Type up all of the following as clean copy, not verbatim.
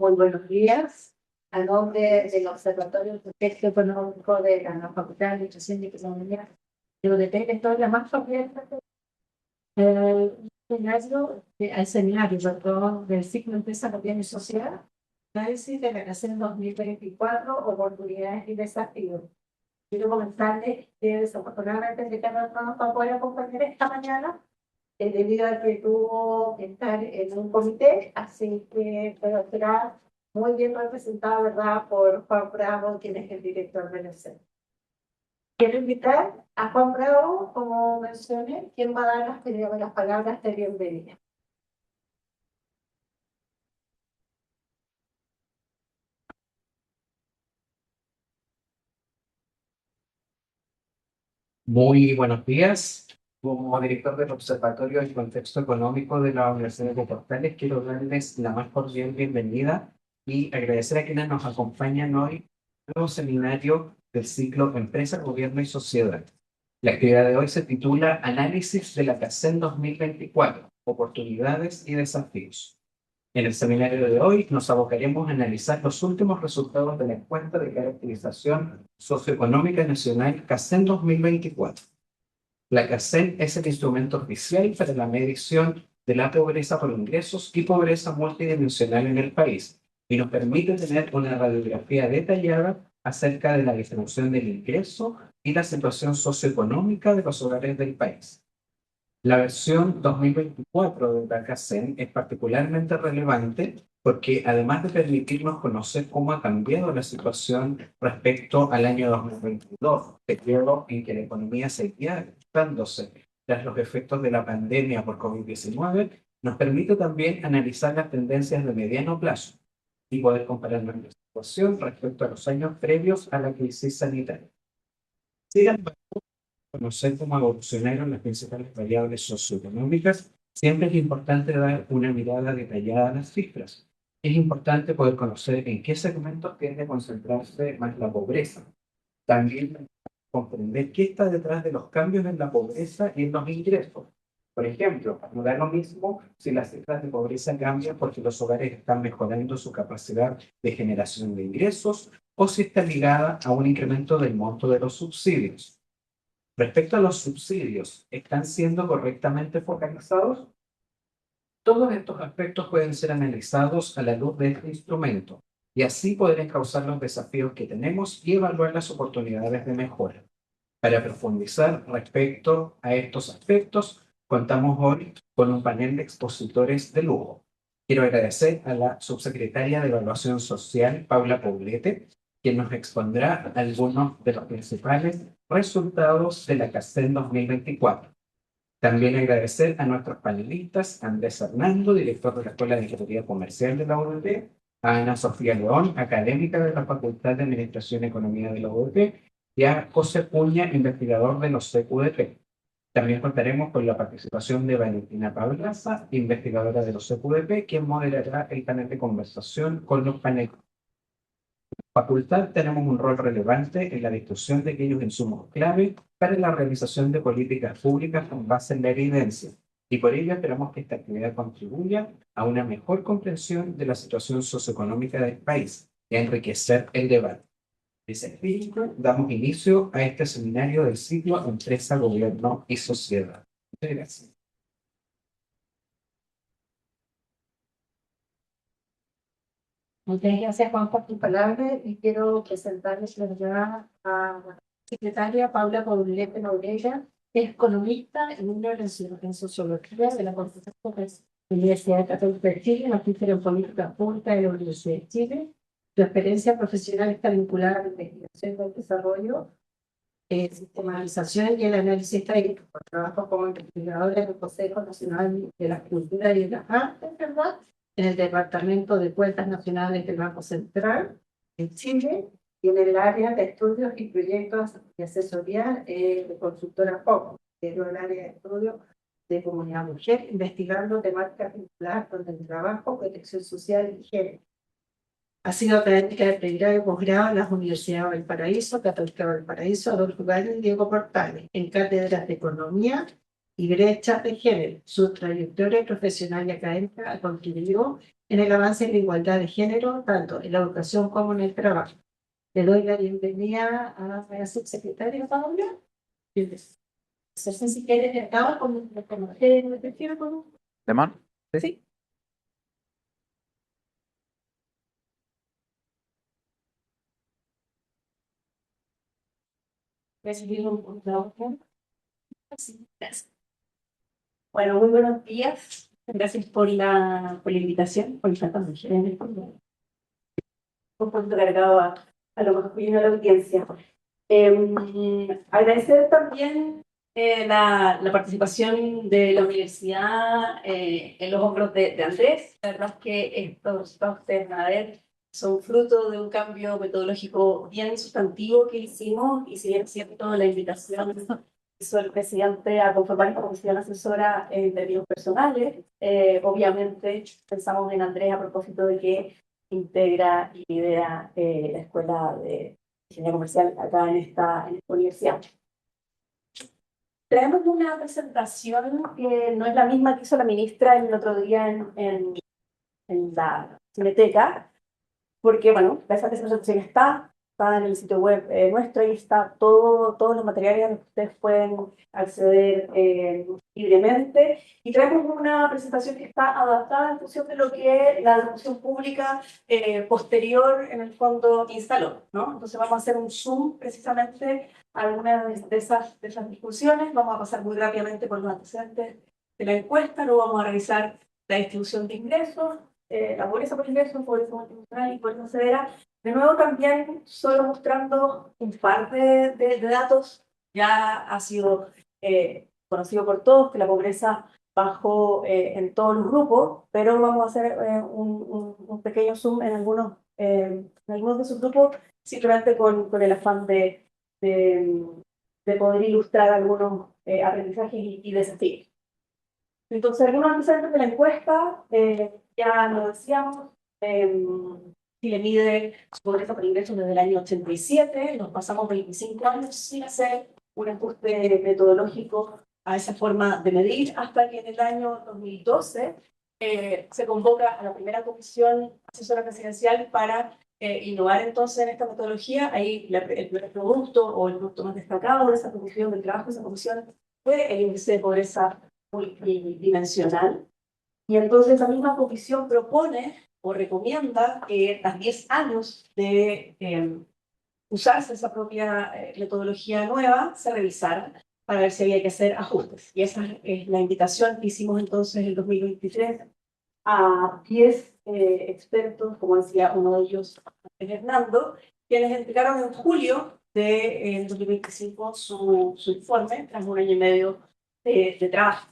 Muy buenos días. A nombre del Observatorio del Contexto Económico de la Facultad de Administración y Economía de UDT, estoy la más corriente al seminario perdón, del ciclo Empresa, Gobierno y Sociedad, análisis de la creación 2024, oportunidades y desafíos. Quiero comentarles que desafortunadamente Ricardo no nos va a poder acompañar esta mañana debido a que tuvo que estar en un comité, así que será muy bien representado, ¿verdad?, por Juan Bravo, quien es el director del CEN. Quiero invitar a Juan Bravo, como mencioné, quien va a dar las palabras de bienvenida. Muy buenos días. Como director del Observatorio del Contexto Económico de la Universidad de Portales, quiero darles la más cordial bienvenida y agradecer a quienes nos acompañan hoy en un nuevo seminario del ciclo Empresa, Gobierno y Sociedad. La actividad de hoy se titula Análisis de la CACEN 2024, Oportunidades y Desafíos. En el seminario de hoy nos abocaremos a analizar los últimos resultados de la encuesta de caracterización socioeconómica nacional CACEN 2024. La CACEN es el instrumento oficial para la medición de la pobreza por ingresos y pobreza multidimensional en el país y nos permite tener una radiografía detallada acerca de la distribución del ingreso y la situación socioeconómica de los hogares del país. La versión 2024 de la CACEN es particularmente relevante porque además de permitirnos conocer cómo ha cambiado la situación respecto al año 2022, periodo en que la economía seguía ajustándose tras los efectos de la pandemia por COVID-19, nos permite también analizar las tendencias de mediano plazo y poder comparar nuestra situación respecto a los años previos a la crisis sanitaria. Sin embargo, conocer cómo evolucionaron las principales variables socioeconómicas, siempre es importante dar una mirada detallada a las cifras. Es importante poder conocer en qué segmentos tiende a concentrarse más la pobreza. También comprender qué está detrás de los cambios en la pobreza y en los ingresos. Por ejemplo, no da lo mismo si las cifras de pobreza cambian porque los hogares están mejorando su capacidad de generación de ingresos o si está ligada a un incremento del monto de los subsidios. Respecto a los subsidios, ¿están siendo correctamente focalizados? Todos estos aspectos pueden ser analizados a la luz de este instrumento y así poder encauzar los desafíos que tenemos y evaluar las oportunidades de mejora. Para profundizar respecto a estos aspectos, contamos hoy con un panel de expositores de lujo. Quiero agradecer a la subsecretaria de Evaluación Social, Paula Poblete, quien nos expondrá algunos de los principales resultados de la CACEN 2024. También agradecer a nuestros panelistas, Andrés Hernando, director de la Escuela de Ingeniería Comercial de la UDT, a Ana Sofía León, académica de la Facultad de Administración y Economía de la UDT, y a José Puña, investigador de los CQDP. También contaremos con la participación de Valentina Pablaza, investigadora de los CQDP, quien moderará el panel de conversación con los panelistas. Facultad tenemos un rol relevante en la discusión de aquellos insumos clave para la realización de políticas públicas con base en la evidencia, y por ello esperamos que esta actividad contribuya a una mejor comprensión de la situación socioeconómica del país y a enriquecer el debate. En ese espíritu, damos inicio a este seminario del ciclo Empresa, Gobierno y Sociedad. Muchas gracias. Muchas gracias, Juan, por tu palabra y quiero presentarles a la secretaria Paula Poblete Nogueira, que es economista en sociología de la Universidad Católica de Chile, magíster en política pública de la Universidad de Chile. Su experiencia profesional está vinculada a la investigación del desarrollo, sistematización y el análisis estadístico. Trabajo como investigadora en el Consejo Nacional de la Cultura y de las Artes, ¿verdad?, en el Departamento de Cuentas Nacionales del Banco Central en Chile y en el área de estudios y proyectos de asesoría de consultora POC, que es el área de estudios de comunidad mujer, investigando temáticas vinculadas con el trabajo, protección social y género. Ha sido académica de pregrado y posgrado en las universidades de Valparaíso, Católica de Valparaíso, Adolfo Gálvez y Diego Portales, en cátedras de Economía, y brecha de género. Su trayectoria profesional y académica ha contribuido en el avance de la igualdad de género, tanto en la educación como en el trabajo. Le doy la bienvenida a la subsecretaria Paula. No sé si quieres acabar con me prefiero con ¿Demás? sí. Recibir un trabajo. Sí, gracias. Bueno, muy buenos días. Gracias por la invitación, por tanta mujer en el fondo. Un punto cargado a lo masculino de la audiencia. Agradecer también la participación de la universidad en los hombros de Andrés. La verdad es que estos que ustedes van a ver son fruto de un cambio metodológico bien sustantivo que hicimos, y si bien es cierto, la invitación hizo el presidente a conformar esta comisión asesora en términos personales. Obviamente pensamos en Andrés a propósito de que integra y lidera la escuela de ingeniería comercial acá en esta universidad. Traemos una presentación que no es la misma que hizo la ministra el otro día en la Cineteca, porque, bueno, esa presentación está en el sitio web nuestro, y está todos los materiales a los que ustedes pueden acceder libremente. Y traemos una presentación que está adaptada en función de lo que la discusión pública posterior, en el fondo, instaló, ¿no? Entonces vamos a hacer un zoom precisamente a algunas de esas discusiones. Vamos a pasar muy rápidamente por los antecedentes de la encuesta, luego vamos a revisar la distribución de ingresos, la pobreza por ingresos, pobreza multidimensional y pobreza severa. De nuevo, también solo mostrando un par de datos. Ya ha sido conocido por todos que la pobreza bajó en todos los grupos, pero vamos a hacer un pequeño zoom en algunos de esos grupos, simplemente con el afán de, de poder ilustrar algunos aprendizajes y desafíos. Entonces, algunos antecedentes de la encuesta, ya lo decíamos, Chile mide su pobreza por ingresos desde el año 87, nos pasamos 25 años sin hacer un ajuste metodológico a esa forma de medir, hasta que en el año 2012 se convoca a la primera comisión asesora presidencial para innovar entonces en esta metodología. Ahí el primer producto o el producto más destacado de esa comisión, del trabajo de esa comisión, fue el índice de pobreza multidimensional. Y entonces la misma comisión propone o recomienda que tras 10 años de usarse esa propia metodología nueva, se revisara para ver si había que hacer ajustes. Y esa es la invitación que hicimos entonces en 2023 a 10 expertos, como decía uno de ellos, Hernando, quienes entregaron en julio de 2025 su informe tras un año y medio de trabajo.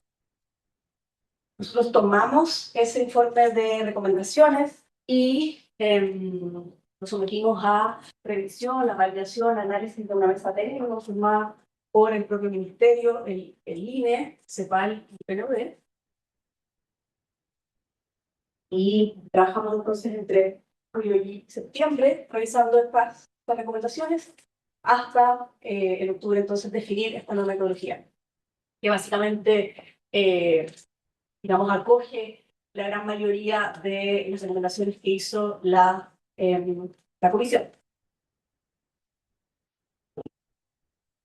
Nosotros tomamos ese informe de recomendaciones y nos sometimos a revisión, a validación, análisis de una mesa técnica formada por el propio ministerio, el INE, CEPAL y PNUD. Y trabajamos entonces entre julio y septiembre revisando estas recomendaciones hasta en octubre entonces definir esta nueva metodología, que básicamente digamos, acoge la gran mayoría de las recomendaciones que hizo la comisión.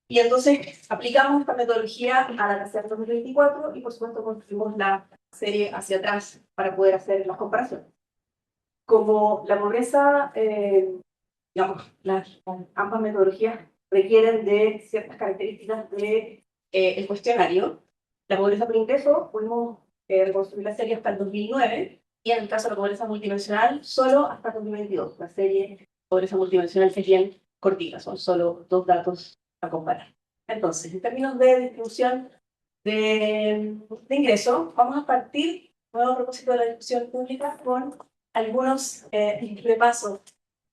Y entonces aplicamos esta metodología a la tercera 2024 y por supuesto construimos la serie hacia atrás para poder hacer las comparaciones. Como la pobreza, digamos, ambas metodologías requieren de ciertas características de el cuestionario. La pobreza por ingreso pudimos reconstruir la serie hasta el 2009, y en el caso de la pobreza multidimensional solo hasta el 2022. La serie pobreza multidimensional es bien cortita, son solo 2 datos a comparar. Entonces, en términos de distribución de ingresos, vamos a partir, nuevo propósito de la discusión pública, con algunos repasos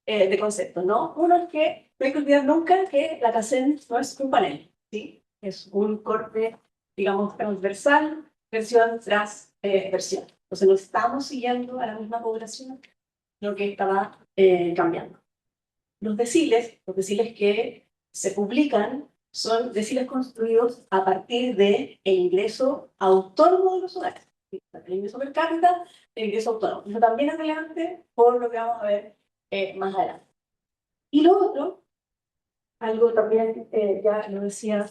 de conceptos, ¿no? Uno es que no hay que olvidar nunca que la CACEN no es un panel, ¿sí? Es un corte, digamos, transversal, versión tras versión. Entonces no estamos siguiendo a la misma población, lo que estaba cambiando. Los deciles que se publican son deciles construidos a partir del ingreso autónomo de los hogares. El ingreso per cápita, el ingreso autónomo. Eso también es relevante por lo que vamos a ver más adelante. Y lo otro, algo también ya lo decía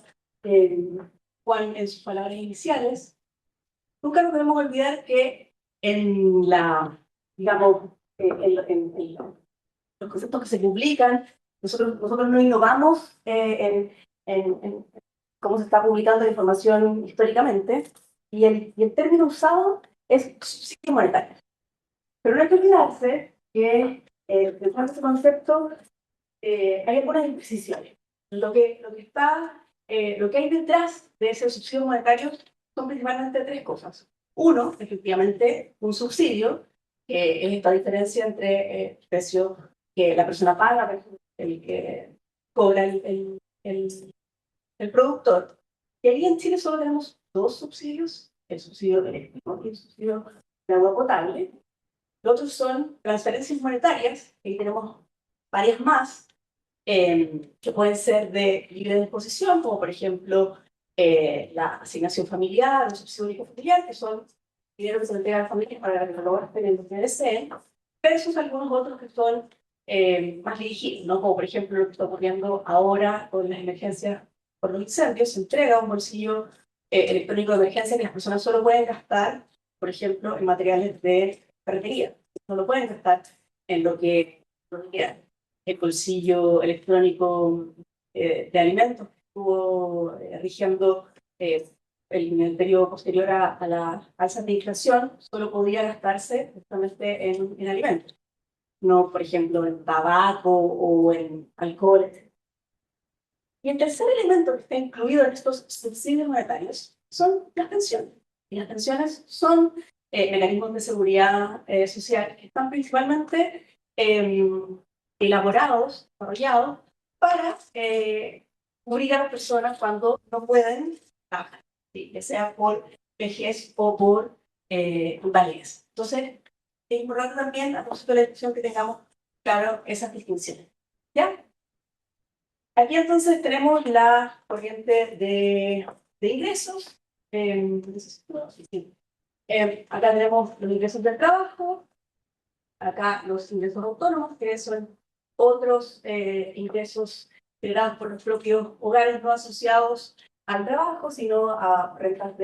Juan en sus palabras iniciales, nunca nos debemos olvidar que en la, digamos, en los conceptos que se publican, nosotros no innovamos en cómo se está publicando la información históricamente, y el término usado es subsidio monetario. Pero no hay que olvidarse que detrás de ese concepto hay algunas imprecisiones. Lo que hay detrás de ese subsidio monetario son principalmente tres cosas. Uno, efectivamente, un subsidio, que es esta diferencia entre el precio que la persona paga versus el que cobra el productor. Y ahí en Chile solo tenemos dos subsidios, el subsidio eléctrico y el subsidio de agua potable. Los otros son transferencias monetarias, y ahí tenemos varias más, que pueden ser de libre disposición, como por ejemplo la asignación familiar, el subsidio único familiar, que son dinero que se le entrega a las familias para que no lo gasten en lo que deseen, versus algunos otros que son más dirigidos, ¿no? Como por ejemplo lo que está ocurriendo ahora con las emergencias por los incendios. Se entrega un bolsillo electrónico de emergencia que las personas solo pueden gastar, por ejemplo, en materiales de ferretería. No lo pueden gastar en lo que quieran. El bolsillo electrónico de alimentos que estuvo rigiendo en el periodo posterior a la alza de inflación, solo podía gastarse justamente en alimentos, no, por ejemplo, en tabaco o en alcohol, etc. Y el tercer elemento que está incluido en estos subsidios monetarios son las pensiones. Y las pensiones son mecanismos de seguridad social que están principalmente elaborados, desarrollados, para cubrir a las personas cuando no pueden trabajar, ¿sí? Ya sea por vejez o por invalidez. Entonces, es importante también, a propósito de la discusión, que tengamos claro esas distinciones. ¿Ya? Aquí entonces tenemos la corriente de ingresos. Acá tenemos los ingresos del trabajo, acá los ingresos autónomos, que son otros ingresos generados por los propios hogares no asociados al trabajo, sino a rentas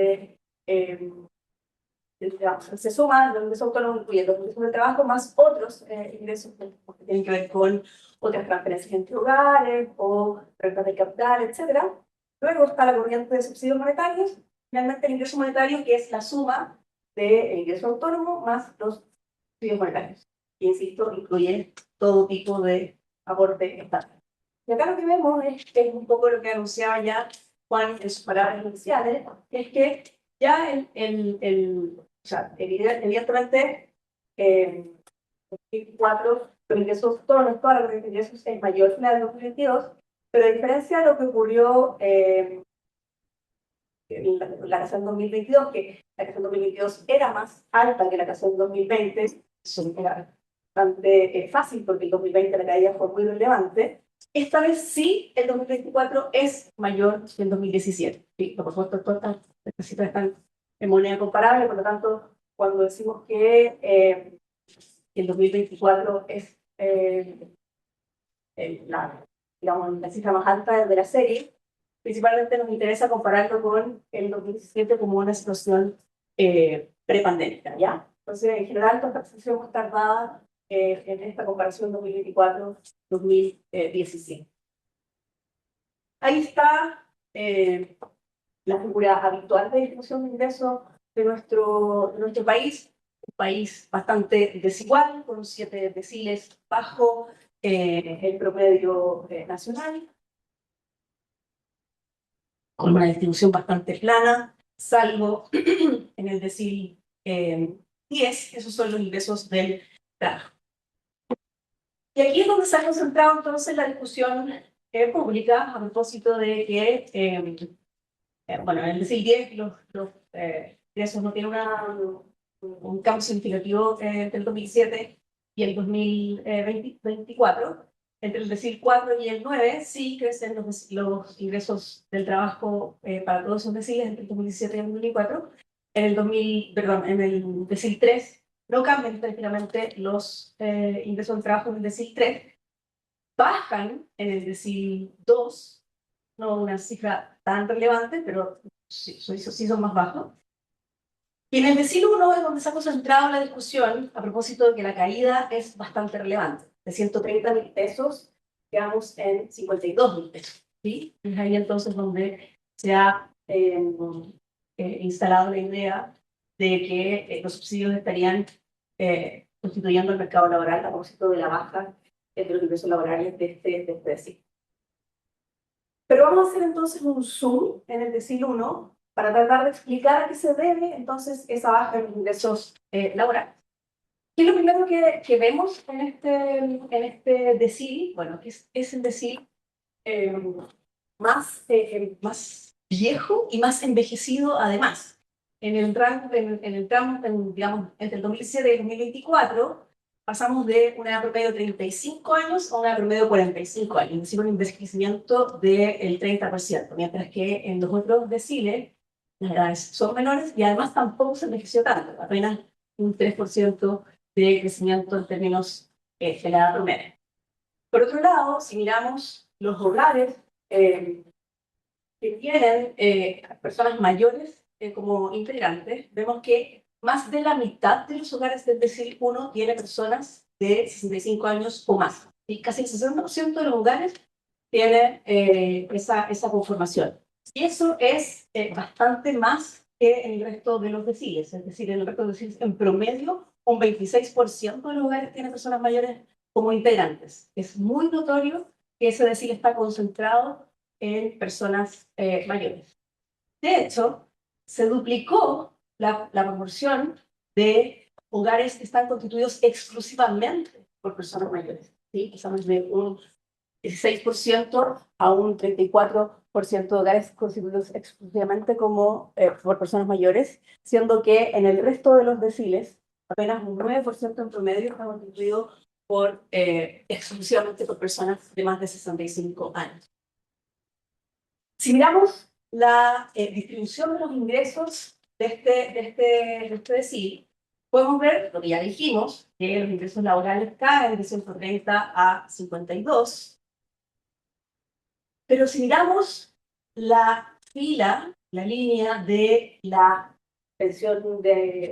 se suman los ingresos autónomos, incluyendo los ingresos del trabajo, más otros ingresos que tienen que ver con otras transferencias entre hogares o rentas de capital, etc. Luego está la corriente de subsidios monetarios, finalmente el ingreso monetario, que es la suma del ingreso autónomo más los subsidios monetarios. Y insisto, incluye todo tipo de aporte estatal. Y acá lo que vemos es un poco lo que anunciaba ya Juan en sus palabras iniciales, es que ya o sea, evidentemente, en 2004, los ingresos, toda la corriente de ingresos es mayor que la del 2022, pero a diferencia de lo que ocurrió en la canción 2022, que la canción 2022 era más alta que la canción 2020, eso era bastante fácil porque el 2020 la caída fue muy relevante. Esta vez sí, el 2024 es mayor que el 2017. Sí, por supuesto, todas estas cifras están en moneda comparable, por lo tanto, cuando decimos que el 2024 es digamos, la cifra más alta de la serie, principalmente nos interesa compararlo con el 2017 como una situación prepandémica, ¿ya? Entonces, en general, toda esta situación va a estar dada en esta comparación 2024-2017. Ahí está la figura habitual de distribución de ingresos de nuestro país, un país bastante desigual, con 7 deciles bajo el promedio nacional, con una distribución bastante plana, salvo en el decil 10, esos son los ingresos del trabajo. Y aquí es donde se ha concentrado entonces la discusión pública a propósito de que, bueno, en el decil 10 los ingresos no tienen un cambio significativo entre el 2007 y el 2024, entre el decil 4 y el 9 sí crecen los ingresos del trabajo para todos esos deciles entre el 2017 y el 2004. En el 2000, perdón, en el decil 3 no cambian prácticamente los ingresos del trabajo en el decil 3, bajan en el decil 2, no una cifra tan relevante, pero sí son más bajos. Y en el decil 1 es donde se ha concentrado la discusión a propósito de que la caída es bastante relevante. De 130.000 pesos, quedamos en 52.000 pesos. ¿Sí? Es ahí entonces donde se ha instalado la idea de que los subsidios estarían constituyendo el mercado laboral a propósito de la baja de los ingresos laborales de este decil. Pero vamos a hacer entonces un zoom en el decil 1 para tratar de explicar a qué se debe entonces esa baja en los ingresos laborales. ¿Qué es lo primero que vemos en este decil? Bueno, que es el decil más viejo y más envejecido además. En el tramo, digamos, entre el 2017 y el 2024, pasamos de una edad promedio de 35 años a una edad promedio de 45 años, es decir, un envejecimiento del 30%, mientras que en los otros deciles las edades son menores y además tampoco se envejeció tanto, apenas un 3% de crecimiento en términos de la edad promedio. Por otro lado, si miramos los hogares que tienen personas mayores como integrantes, vemos que más de la mitad de los hogares del decil 1 tiene personas de 65 años o más. Y casi el 60% de los hogares tiene esa conformación. Y eso es bastante más que en el resto de los deciles. Es decir, en el resto de los deciles, en promedio, un 26% de los hogares tiene personas mayores como integrantes. Es muy notorio que ese decil está concentrado en personas mayores. De hecho, se duplicó la proporción de hogares que están constituidos exclusivamente por personas mayores. ¿Sí? Pasamos de un 16% a un 34% de hogares constituidos exclusivamente por personas mayores, siendo que en el resto de los deciles apenas un 9% en promedio está constituido exclusivamente por personas de más de 65 años. Si miramos la distribución de los ingresos de este decil, podemos ver lo que ya dijimos, que los ingresos laborales caen de 130 a 52. Pero si miramos la fila, la línea de la pensión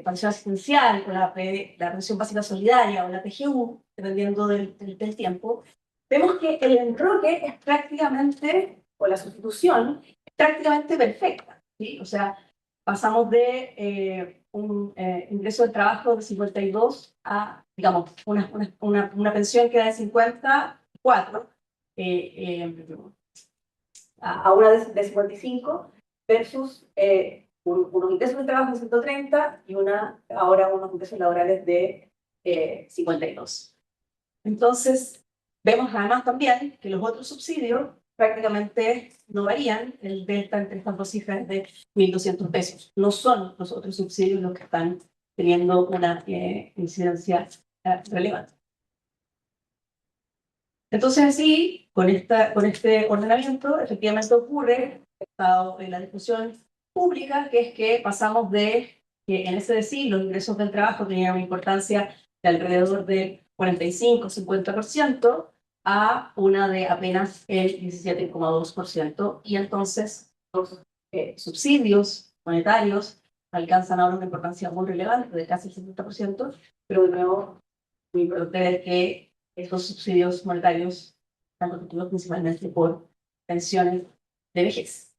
asistencial, o la pensión básica solidaria o la PGU, dependiendo del tiempo, vemos que el enroque es prácticamente, o la sustitución, es prácticamente perfecta. ¿Sí? O sea, pasamos de un ingreso de trabajo de 52 a, digamos, una pensión que da de 54, a una de 55 versus unos ingresos de trabajo de 130 y ahora unos ingresos laborales de 52. Entonces, vemos además también que los otros subsidios prácticamente no varían, el delta entre estas dos cifras de 1.200 pesos. No son los otros subsidios los que están teniendo una incidencia relevante. Entonces, así, con este ordenamiento, efectivamente ocurre en la discusión pública, que es que pasamos de que en ese decil los ingresos del trabajo tenían una importancia de alrededor del 45-50% a una de apenas el 17,2%, y entonces los subsidios monetarios alcanzan ahora una importancia muy relevante de casi el 70%, pero de nuevo, muy importante ver que estos subsidios monetarios están constituidos principalmente por pensiones de vejez.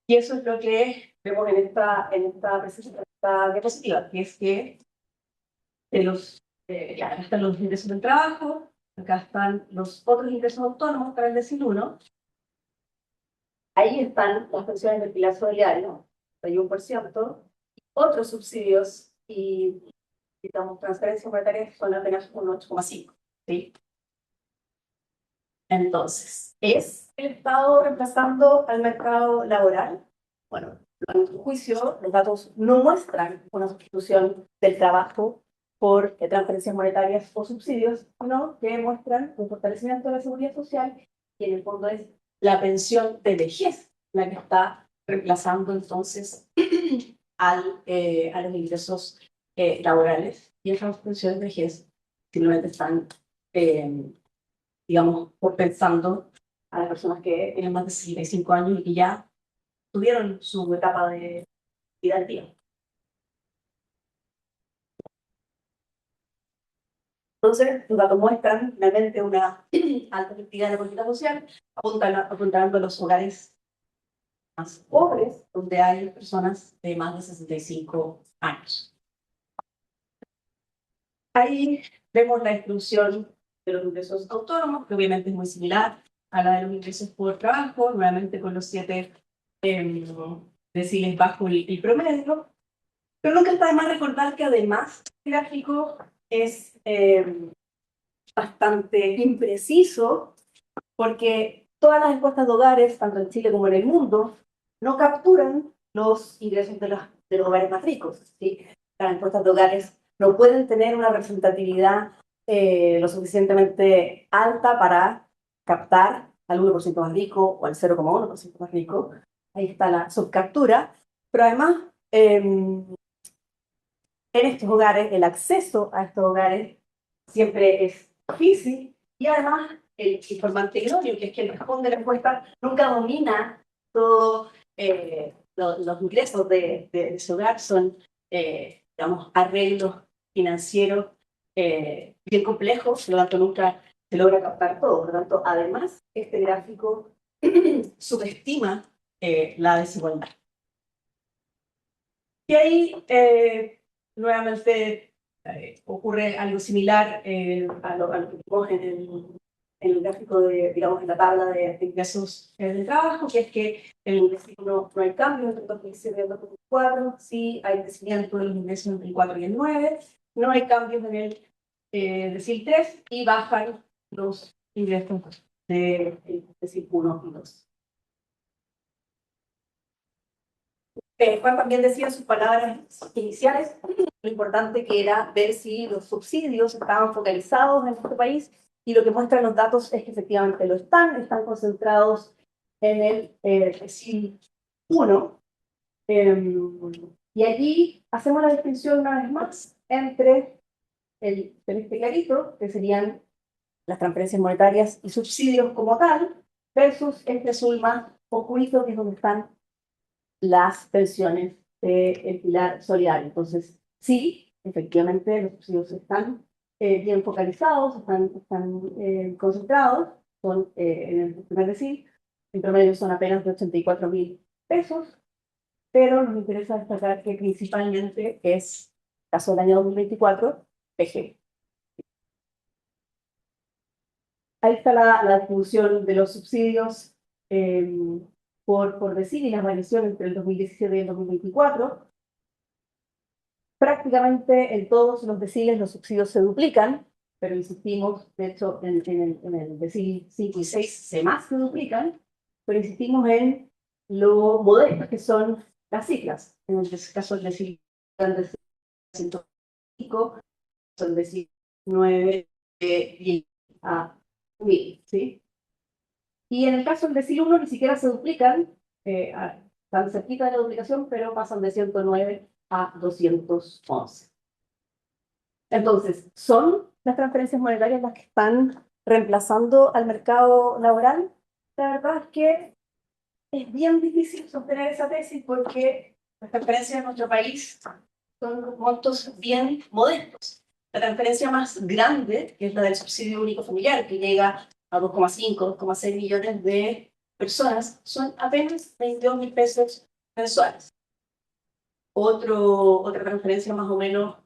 Y eso es lo que vemos en esta diapositiva, que es que acá están los ingresos del trabajo, acá están los otros ingresos autónomos para el decil 1, ahí están las pensiones del pilar solidario, 31%, otros subsidios y digamos, transferencias monetarias son apenas un 8,5%. ¿Sí? Entonces, ¿es el Estado reemplazando al mercado laboral? Bueno, a nuestro juicio, los datos no muestran una sustitución del trabajo por transferencias monetarias o subsidios, sino que muestran un fortalecimiento de la seguridad social y en el fondo es la pensión de vejez la que está reemplazando entonces a los ingresos laborales. Y esas pensiones de vejez simplemente están, digamos, compensando a las personas que tienen más de 65 años y que ya tuvieron su etapa de vida al día. Entonces, los datos muestran realmente una alta efectividad de la política social, apuntando a los hogares más pobres, donde hay personas de más de 65 años. Ahí vemos la distribución de los ingresos autónomos, que obviamente es muy similar a la de los ingresos por trabajo, nuevamente con los 7 deciles bajo el promedio. Pero nunca está de más recordar que además el gráfico es bastante impreciso, porque todas las encuestas de hogares, tanto en Chile como en el mundo, no capturan los ingresos de los hogares más ricos, ¿sí? Las encuestas de hogares no pueden tener una representatividad lo suficientemente alta para captar al 1% más rico o al 0,1% más rico. Ahí está la subcaptura, pero además en estos hogares, el acceso a estos hogares siempre es difícil y además el informante idóneo, que es quien responde la encuesta, nunca domina todos los ingresos de ese hogar, son, digamos, arreglos financieros bien complejos, por lo tanto nunca se logra captar todo. Por lo tanto, además, este gráfico subestima la desigualdad. Y ahí nuevamente ocurre algo similar a lo que vimos en el gráfico de, digamos, en la tabla de ingresos del trabajo, que es que en el decil no hay cambio entre 2017 y 2004, sí hay crecimiento de los ingresos entre el 4 y el 9, no hay cambios en el decil 3 y bajan los ingresos del decil 1 y 2. Juan también decía en sus palabras iniciales lo importante que era ver si los subsidios estaban focalizados en nuestro país, y lo que muestran los datos es que efectivamente lo están concentrados en el decil 1. Y allí hacemos la distinción una vez más entre el celeste clarito, que serían las transferencias monetarias y subsidios como tal, versus este azul más oscurito, que es donde están las pensiones del pilar solidario. Entonces, sí, efectivamente, los subsidios están bien focalizados, están concentrados, son, en el primer decil, en promedio son apenas de 84.000 pesos, pero nos interesa destacar que principalmente es, caso del año 2024, PG. Ahí está la distribución de los subsidios por decil y las variaciones entre el 2017 y el 2024. Prácticamente en todos los deciles los subsidios se duplican, pero insistimos, de hecho, en el decil 5 y 6 se más se duplican, pero insistimos en lo modestas que son las cifras. En el caso del decil 105, son decil 9, 10 a 1000, ¿sí? Y en el caso del decil 1 ni siquiera se duplican, están cerquita de la duplicación, pero pasan de 109 a 211. Entonces, ¿son las transferencias monetarias las que están reemplazando al mercado laboral? La verdad es que es bien difícil sostener esa tesis, porque las transferencias en nuestro país son montos bien modestos. La transferencia más grande, que es la del subsidio único familiar, que llega a 2,5, 2,6 millones de personas, son apenas 22.000 pesos mensuales. Otra transferencia más o menos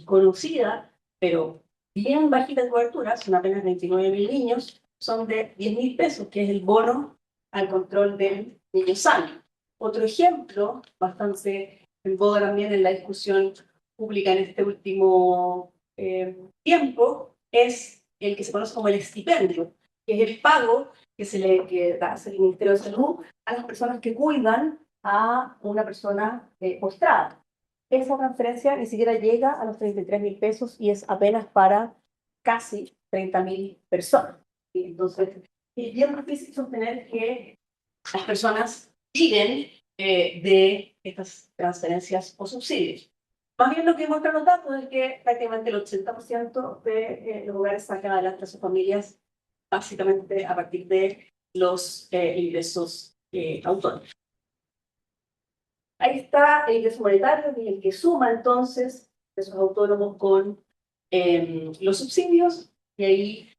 conocida, pero bien bajita en cobertura, son apenas 29.000 niños, son de 10.000 pesos, que es el bono al control del niño sano. Otro ejemplo, bastante en boga también en la discusión pública en este último tiempo, es el que se conoce como el estipendio, que es el pago que hace el Ministerio de Salud a las personas que cuidan a una persona postrada. esa transferencia ni siquiera llega a los 33.000 pesos y es apenas para casi 30.000 personas. Y entonces, es bien difícil sostener que las personas viven de estas transferencias o subsidios. Más bien lo que muestran los datos es que prácticamente el 80% de los hogares sacan adelante a sus familias básicamente a partir de los ingresos autónomos. Ahí está el ingreso monetario, que es el que suma entonces esos autónomos con los subsidios, y ahí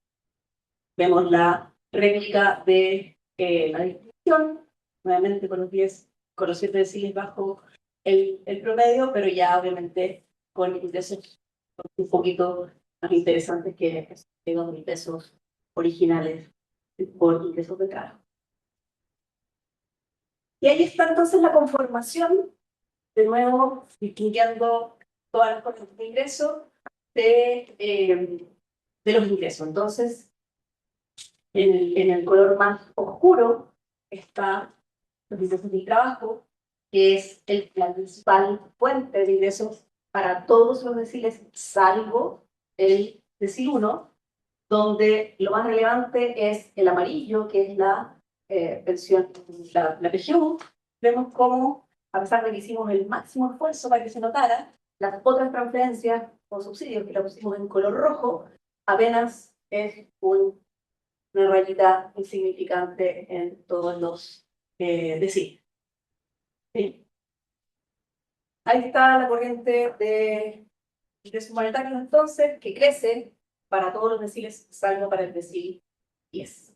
vemos la réplica de la distribución, nuevamente con los 7 deciles bajo el promedio, pero ya obviamente con ingresos un poquito más interesantes que esos 2.000 pesos originales por ingresos de cargo. Y ahí está entonces la conformación, de nuevo distinguiendo todas las cosas de ingreso de los ingresos. Entonces, en el color más oscuro está los ingresos del trabajo, que es la principal fuente de ingresos para todos los deciles, salvo el decil 1, donde lo más relevante es el amarillo, que es la pensión, la PGU. Vemos cómo, a pesar de que hicimos el máximo esfuerzo para que se notara, las otras transferencias o subsidios que la pusimos en color rojo, apenas es una rayita insignificante en todos los deciles. Sí. Ahí está la corriente de ingresos monetarios entonces, que crece para todos los deciles, salvo para el decil 10.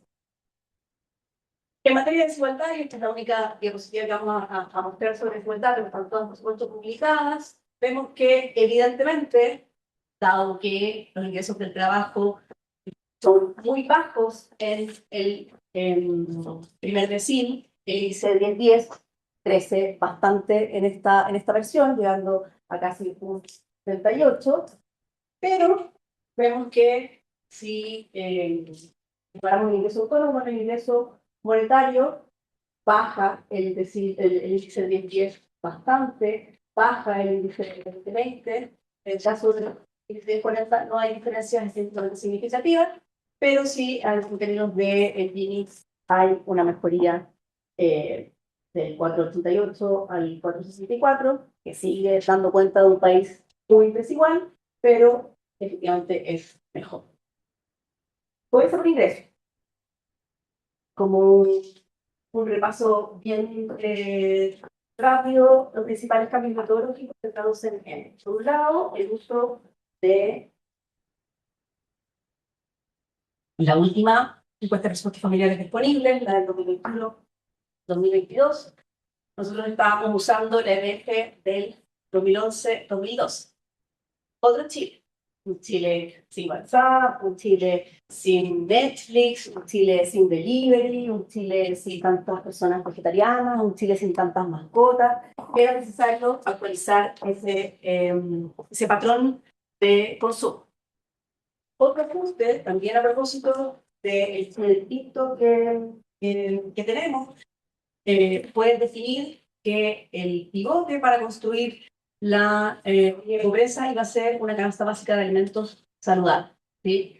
En materia de desigualdad, y esta es la única diapositiva que vamos a mostrar sobre desigualdad, pero están todas, por supuesto, publicadas, vemos que, evidentemente, dado que los ingresos del trabajo son muy bajos en el primer decil, el índice 10-10 crece bastante en esta versión, llegando a casi un 38, pero vemos que si comparamos el ingreso autónomo con el ingreso monetario, baja el índice de 10-10 bastante, baja el índice de 20-20. En el caso del índice de 40 no hay diferencias significativas, pero sí en términos de Gini hay una mejoría del 4,88 al 4,64, que sigue dando cuenta de un país muy desigual, pero efectivamente es mejor. Puede ser un ingreso, como un repaso bien rápido. Los principales cambios metodológicos se traducen en, por un lado, el uso de la última encuesta de respuestas familiares disponible, la del 2021-2022. Nosotros estábamos usando la MF del 2011-2012. Otro Chile. Un Chile sin WhatsApp, un Chile sin Netflix, un Chile sin delivery, un Chile sin tantas personas vegetarianas, un Chile sin tantas mascotas. Era necesario actualizar ese patrón de consumo. Otro ajuste, también a propósito del TikTok que tenemos, pueden definir que el pivote para construir la pobreza iba a ser una canasta básica de alimentos saludables, ¿sí?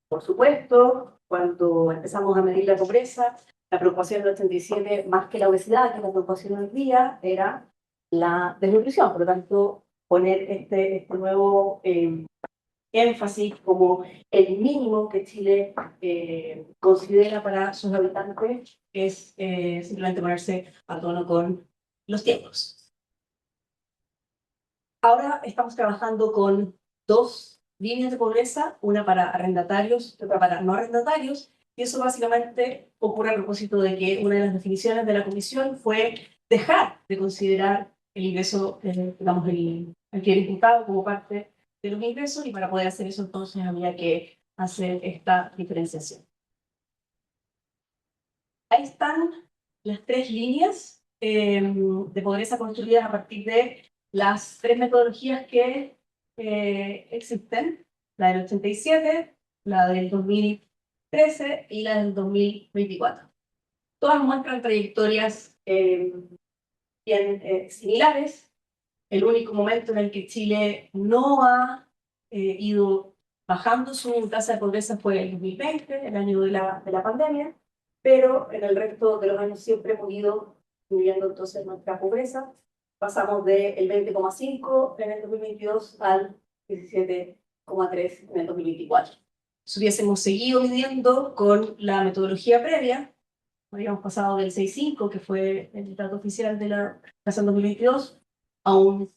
Por supuesto, cuando empezamos a medir la pobreza, la preocupación del 87, más que la obesidad, que la preocupación hoy día, era la desnutrición. Por lo tanto, poner este nuevo énfasis como el mínimo que Chile considera para sus habitantes es simplemente ponerse a tono con los tiempos. Ahora estamos trabajando con 2 líneas de pobreza, una para arrendatarios y otra para no arrendatarios, y eso básicamente ocurre a propósito de que una de las definiciones de la comisión fue dejar de considerar el ingreso, digamos, el alquiler imputado como parte de los ingresos, y para poder hacer eso entonces había que hacer esta diferenciación. Ahí están las 3 líneas de pobreza construidas a partir de las 3 metodologías que existen, la del 87, la del 2013 y la del 2024. Todas muestran trayectorias bien similares. el único momento en el que Chile no ha ido bajando su tasa de pobreza fue el 2020, el año de la pandemia, pero en el resto de los años siempre hemos ido disminuyendo entonces nuestra pobreza. Pasamos del 20,5 en el 2022 al 17,3 en el 2024. Si hubiésemos seguido midiendo con la metodología previa, habríamos pasado del 6,5, que fue el dato oficial de la tasa en 2022, a un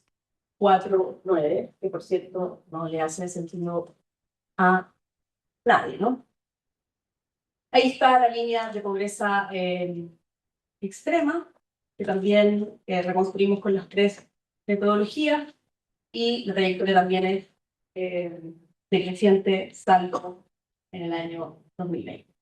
4,9, que por cierto no le hace sentido a nadie, ¿no? Ahí está la línea de pobreza extrema, que también reconstruimos con las tres metodologías, y la trayectoria también es decreciente, salvo en el año 2020.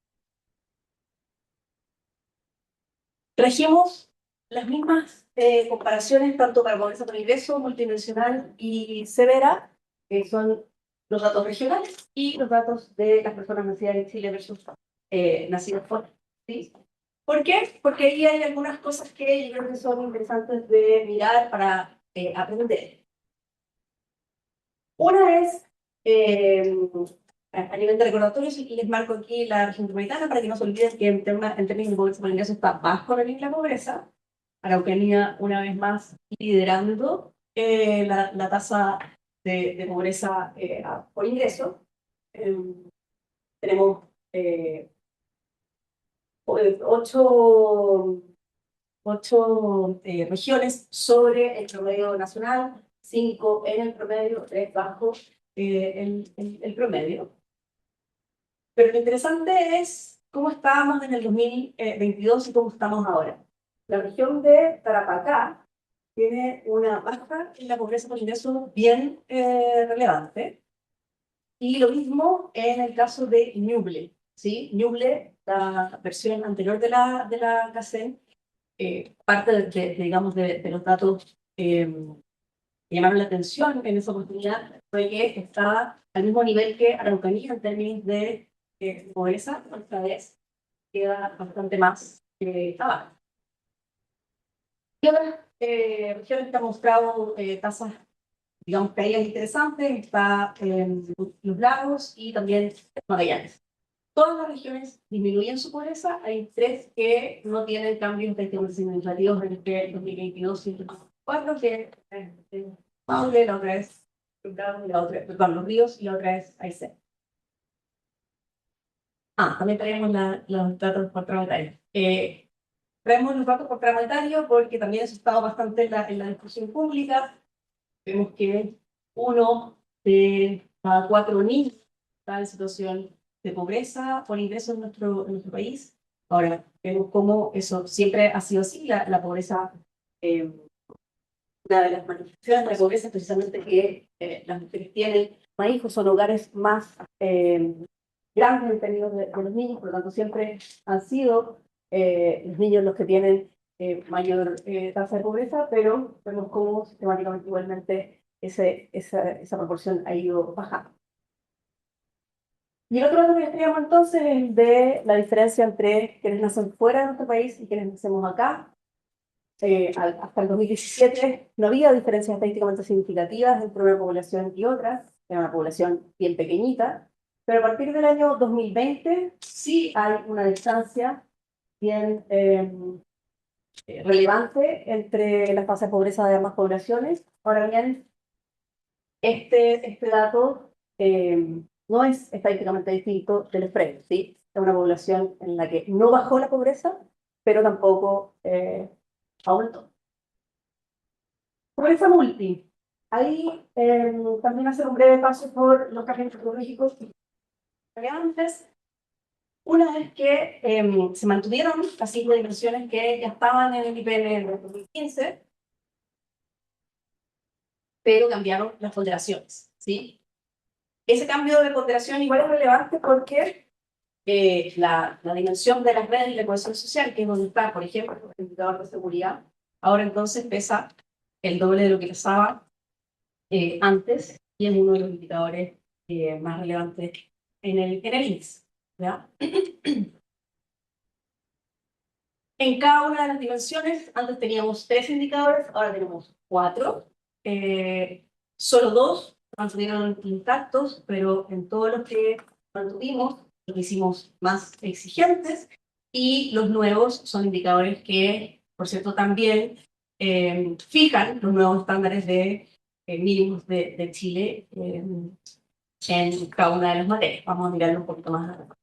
Trajimos las mismas comparaciones tanto para pobreza por ingreso, multidimensional y severa, que son los datos regionales y los datos de las personas nacidas en Chile versus nacidas fuera. ¿Sí? ¿Por qué? Porque ahí hay algunas cosas que yo creo que son interesantes de mirar para aprender. Una es, a nivel de recordatorios, y les marco aquí la región metropolitana para que no se olviden que en términos de pobreza por ingreso está bajo la línea de pobreza. Araucanía, una vez más, liderando la tasa de pobreza por ingreso. Tenemos 8 regiones sobre el promedio nacional, 5 en el promedio, 3 bajo el promedio. Pero lo interesante es cómo estábamos en el 2022 y cómo estamos ahora. La región de Tarapacá tiene una baja en la pobreza por ingreso bien relevante. Y lo mismo en el caso de Ñuble, ¿sí? Ñuble, la versión anterior de la CACEN, parte digamos, de los datos que llamaron la atención en esa oportunidad fue que estaba al mismo nivel que Araucanía en términos de pobreza, otra vez queda bastante más abajo. Y otras regiones que han mostrado tasas, digamos, caídas interesantes, está los lagos y también Magallanes. Todas las regiones disminuyen su pobreza, hay 3 que no tienen cambios prácticamente significativos entre el 2022 y el 2024, que es Maule, la otra es perdón, Los Ríos y la otra es Aysén. También traemos los datos por tramo etario. Traemos los datos por tramo etario porque también eso ha estado bastante en la discusión pública. Vemos que 1 de cada 4 niños está en situación de pobreza por ingreso en nuestro país. Ahora, vemos cómo eso siempre ha sido así, la pobreza, una de las manifestaciones de la pobreza es precisamente que las mujeres tienen más hijos, son hogares más grandes en términos de los niños, por lo tanto siempre han sido los niños los que tienen mayor tasa de pobreza, pero vemos cómo sistemáticamente igualmente esa proporción ha ido bajando. Y el otro dato que les teníamos entonces es de la diferencia entre quienes nacen fuera de nuestro país y quienes nacemos acá. Hasta el 2017 no había diferencias estadísticamente significativas entre una población y otra, era una población bien pequeñita, pero a partir del año 2020 sí hay una distancia bien relevante entre las tasas de pobreza de ambas poblaciones. Ahora bien, este dato no es estadísticamente distinto del spread, ¿sí? Es una población en la que no bajó la pobreza, pero tampoco aumentó. Pobreza multi. Ahí también hacer un breve paso por los cambios metodológicos relevantes. Una vez que se mantuvieron las 5 dimensiones que ya estaban en el IPN de 2015, pero cambiaron las ponderaciones, ¿sí? Ese cambio de ponderación igual es relevante porque la dimensión de las redes y la cohesión social, que es donde está, por ejemplo, el indicador de seguridad, ahora entonces pesa el doble de lo que pesaba antes y es uno de los indicadores más relevantes en el índice, ¿ya? En cada una de las dimensiones, antes teníamos 3 indicadores, ahora tenemos 4. solo 2 mantuvieron intactos, pero en todos los que mantuvimos, los hicimos más exigentes, y los nuevos son indicadores que, por cierto, también fijan los nuevos estándares de mínimos de Chile en cada una de las materias. Vamos a mirarlo un poquito más adelante.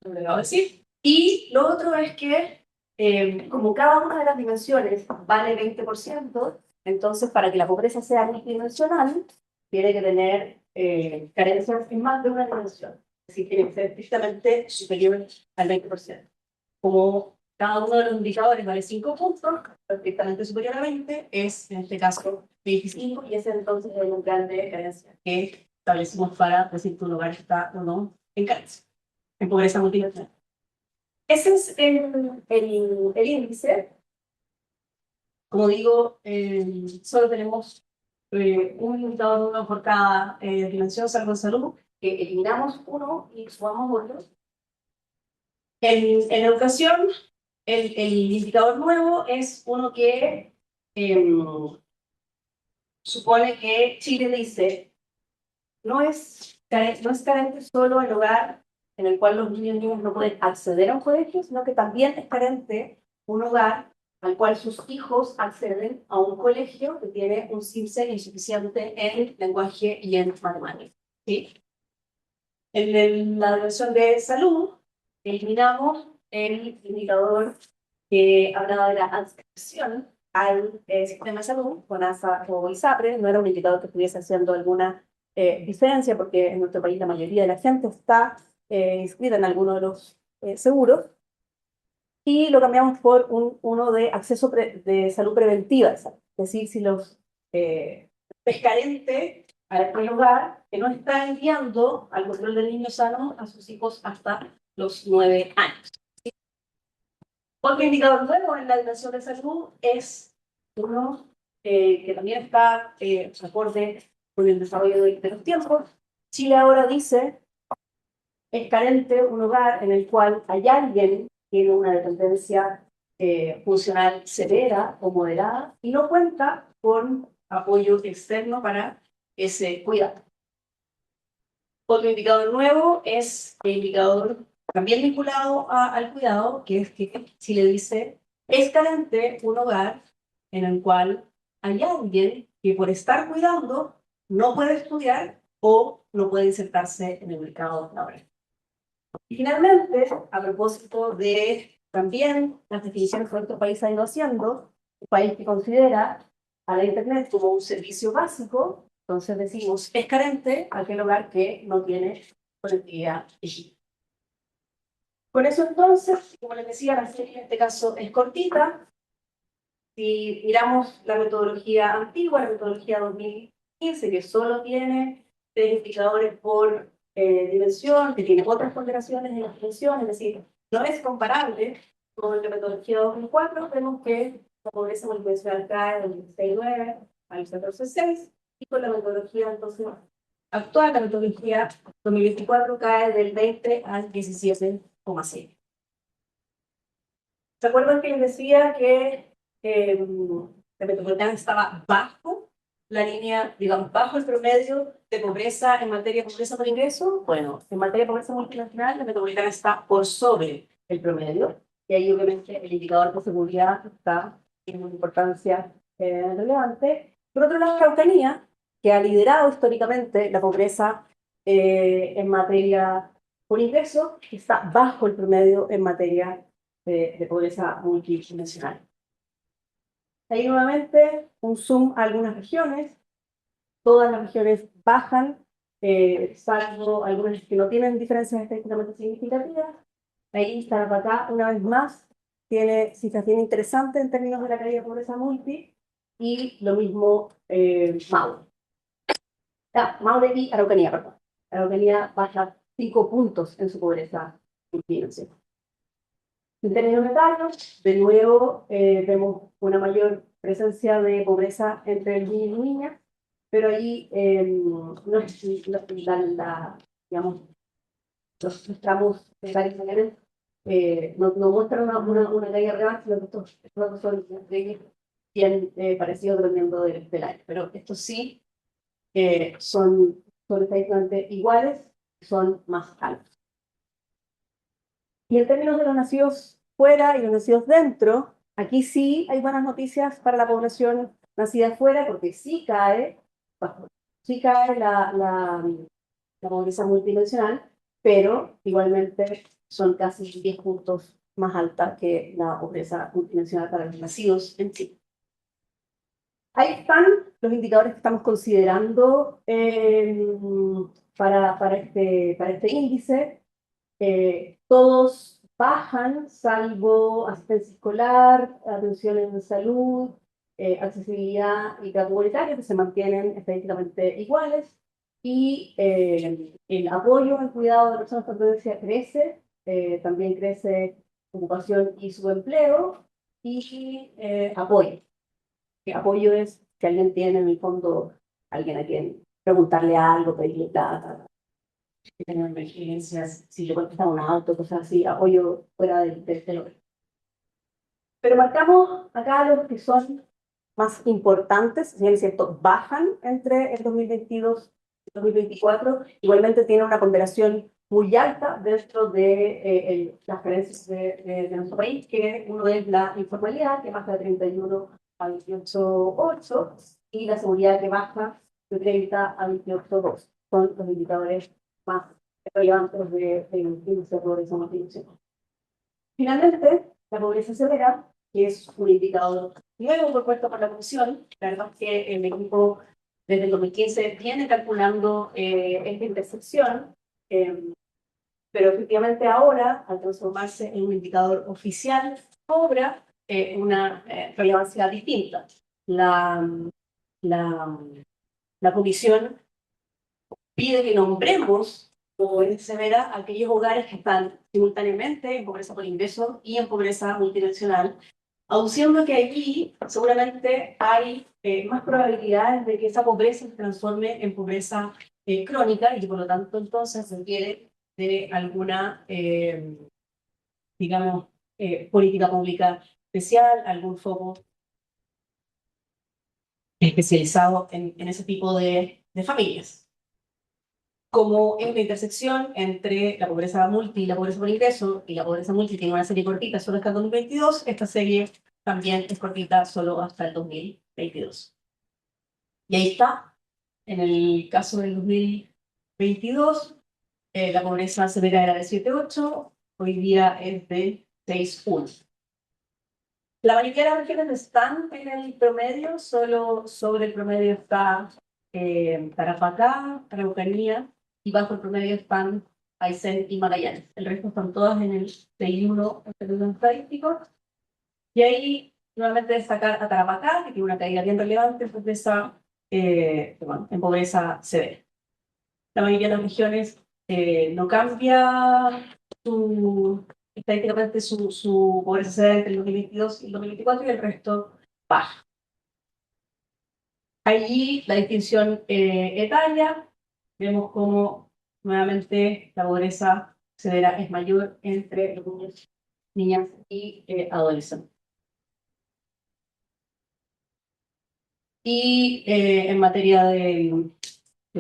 Lo que acabo de decir. Y lo otro es que, como cada una de las dimensiones vale 20%, entonces para que la pobreza sea multidimensional, tiene que tener carencias en más de una dimensión. Es decir, tiene que ser estrictamente superior al 20%. Como cada uno de los indicadores vale 5 puntos, estrictamente superior a 20, es en este caso 25, y ese entonces es el umbral de carencia que establecimos para decir que un lugar está o no en carencia, en pobreza multidimensional. Ese es el índice. Como digo, solo tenemos un indicador uno por cada dimensión, salvo en salud, que eliminamos uno y sumamos otro. En educación, el indicador nuevo es uno que supone que Chile dice no es carente solo el hogar en el cual los niños y niñas no pueden acceder a un colegio, sino que también es carente un hogar al cual sus hijos acceden a un colegio que tiene un CIMSE insuficiente en lenguaje y en matemáticas. ¿Sí? En la dimensión de salud, eliminamos el indicador que hablaba de la adscripción al sistema de salud con ASA o ISAPRE. No era un indicador que estuviese haciendo alguna diferencia, porque en nuestro país la mayoría de la gente está inscrita en alguno de los seguros, y lo cambiamos por uno de acceso de salud preventiva. Es decir, si los es carente al hogar que no está enviando al control del niño sano a sus hijos hasta los 9 años. Otro indicador nuevo en la dimensión de salud es uno que también está acorde con el desarrollo de los tiempos. Chile ahora dice, es carente un hogar en el cual hay alguien que tiene una dependencia funcional severa o moderada y no cuenta con apoyo externo para ese cuidado. Otro indicador nuevo es el indicador también vinculado al cuidado, que es que Chile dice, es carente un hogar en el cual hay alguien que por estar cuidando no puede estudiar o no puede insertarse en el mercado laboral. Y finalmente, a propósito de también las definiciones que nuestro país ha ido haciendo, un país que considera a la Internet como un servicio básico, entonces decimos, es carente aquel hogar que no tiene conectividad digital. Con eso entonces, como les decía, la serie en este caso es cortita. Si miramos la metodología antigua, la metodología 2015, que solo tiene 3 indicadores por dimensión, que tiene otras ponderaciones en las dimensiones, es decir, no es comparable con la metodología 2004, vemos que la pobreza multidimensional cae del 16,9 al 14,6, y con la metodología entonces actual, la metodología 2024, cae del 20 al 17,7. ¿Se acuerdan que les decía que la metropolitana estaba bajo la línea, digamos, bajo el promedio de pobreza en materia de pobreza por ingreso? Bueno, en materia de pobreza multinacional, la metropolitana está por sobre el promedio, y ahí obviamente el indicador de seguridad tiene una importancia relevante. Por otro lado, la Araucanía, que ha liderado históricamente la pobreza en materia por ingreso, está bajo el promedio en materia de pobreza multidimensional. Ahí nuevamente un zoom a algunas regiones. Todas las regiones bajan, salvo algunas que no tienen diferencias estadísticamente significativas. Ahí Tarapacá, una vez más, tiene cifras bien interesantes en términos de la caída de pobreza multi, y lo mismo Maule. Maule y Araucanía, perdón. Araucanía baja 5 puntos en su pobreza multidimensional. En términos etarios, de nuevo vemos una mayor presencia de pobreza entre niños y niñas, pero ahí digamos, los tramos etarios mayores no muestran una caída real, sino que estos son bien parecido dependiendo del año. Pero estos sí son estadísticamente iguales, son más altos. Y en términos de los nacidos fuera y los nacidos dentro, aquí sí hay buenas noticias para la población nacida fuera, porque sí cae la pobreza multidimensional, pero igualmente son casi 10 puntos más alta que la pobreza multidimensional para los nacidos en Chile. Ahí están los indicadores que estamos considerando para este índice. Todos bajan, salvo asistencia escolar, atención en salud, accesibilidad y gasto comunitario, que se mantienen estadísticamente iguales. Y el apoyo al cuidado de personas con dependencia crece, también crece ocupación y subempleo, y apoyo. Que apoyo es que alguien tiene en el fondo, alguien a quien preguntarle algo, pedirle plata, que tengan emergencias, si le contesta un auto, cosas así, apoyo fuera del hogar. Pero marcamos acá los que son más importantes, si bien es cierto, bajan entre el 2022 y el 2024, igualmente tiene una ponderación muy alta dentro de las carencias de nuestro país, que uno es la informalidad, que baja de 31 a 28,8, y la seguridad que baja de 30 a 28,2. Son los indicadores más relevantes del índice de pobreza multidimensional. Finalmente, la pobreza severa, que es un indicador nuevo propuesto por la Comisión. La verdad es que el equipo desde el 2015 viene calculando esta intersección, pero efectivamente ahora, al transformarse en un indicador oficial, cobra una relevancia distinta. La, la, la Comisión pide que nombremos pobreza severa a aquellos hogares que están simultáneamente en pobreza por ingreso y en pobreza multidimensional, aduciendo que allí seguramente hay más probabilidades de que esa pobreza se transforme en pobreza crónica y que por lo tanto entonces requiere de alguna, digamos, política pública especial, algún foco especializado en ese tipo de familias. Como es la intersección entre la pobreza multi y la pobreza por ingreso, y la pobreza multi tiene una serie cortita solo hasta el 2022, esta serie también es cortita solo hasta el 2022. Y ahí está, en el caso del 2022, la pobreza severa era de 7,8, hoy día es de 6,1. La mayoría de las regiones están en el promedio, solo sobre el promedio está Tarapacá, Araucanía, y bajo el promedio están Aysén y Magallanes. El resto están todas en el 6,1 en términos estadísticos. Y ahí nuevamente destacar a Tarapacá, que tiene una caída bien relevante en pobreza severa. La mayoría de las regiones no cambia estadísticamente su pobreza severa entre el 2022 y el 2024, y el resto baja. Allí la distinción etaria, vemos cómo nuevamente la pobreza severa es mayor entre los niños, niñas y adolescentes. Y en materia de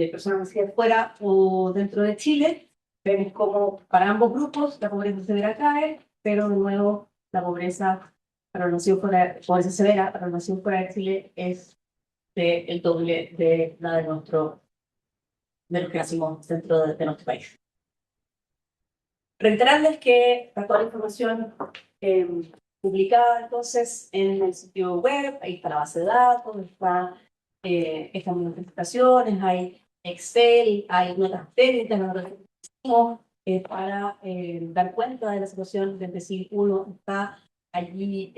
personas nacidas fuera o dentro de Chile, vemos cómo para ambos grupos la pobreza severa cae, pero de nuevo la pobreza para los nacidos fuera, pobreza severa para los nacidos fuera de Chile es el doble de la de los que nacimos dentro de nuestro país. Reiterarles que está toda la información publicada entonces en el sitio web, ahí está la base de datos, están las presentaciones, hay Excel, hay notas técnicas, notas que hicimos, para dar cuenta de la situación desde si uno está allí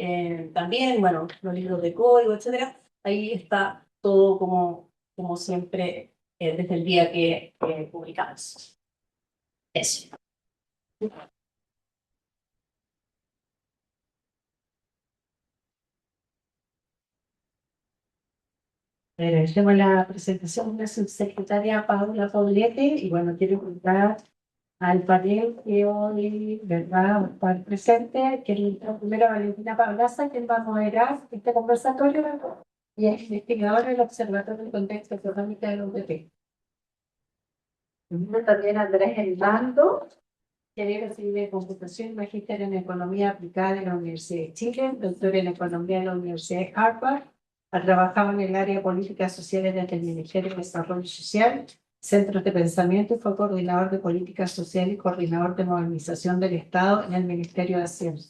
también, bueno, los libros de código, etcétera. Ahí está todo como siempre desde el día que publicamos. Eso. Tenemos la presentación de la subsecretaria Paula Paulete y bueno, quiero contar al panel que hoy, ¿verdad?, va a estar presente, que es la primera Valentina Pablaza, quien va a moderar este conversatorio, ¿verdad? Y es investigadora del Observatorio del Contexto Económico de la UDP. También Andrés Hernando, que recibe computación y magíster en Economía Aplicada de la Universidad de Chile, doctor en Economía de la Universidad de Harvard, ha trabajado en el área de políticas sociales desde el Ministerio de Desarrollo Social, Centros de Pensamiento, y fue coordinador de políticas sociales y coordinador de modernización del Estado en el Ministerio de Hacienda.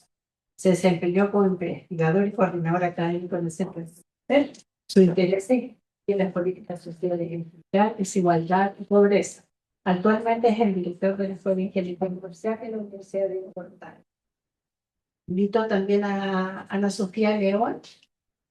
Se desempeñó como investigador y coordinador académico en el Centro de Pensamiento. Su interés en las políticas sociales en general, desigualdad y pobreza. Actualmente es el director de la Escuela de Ingeniería Comercial de la Universidad de Portal. Invito también a Ana Sofía León,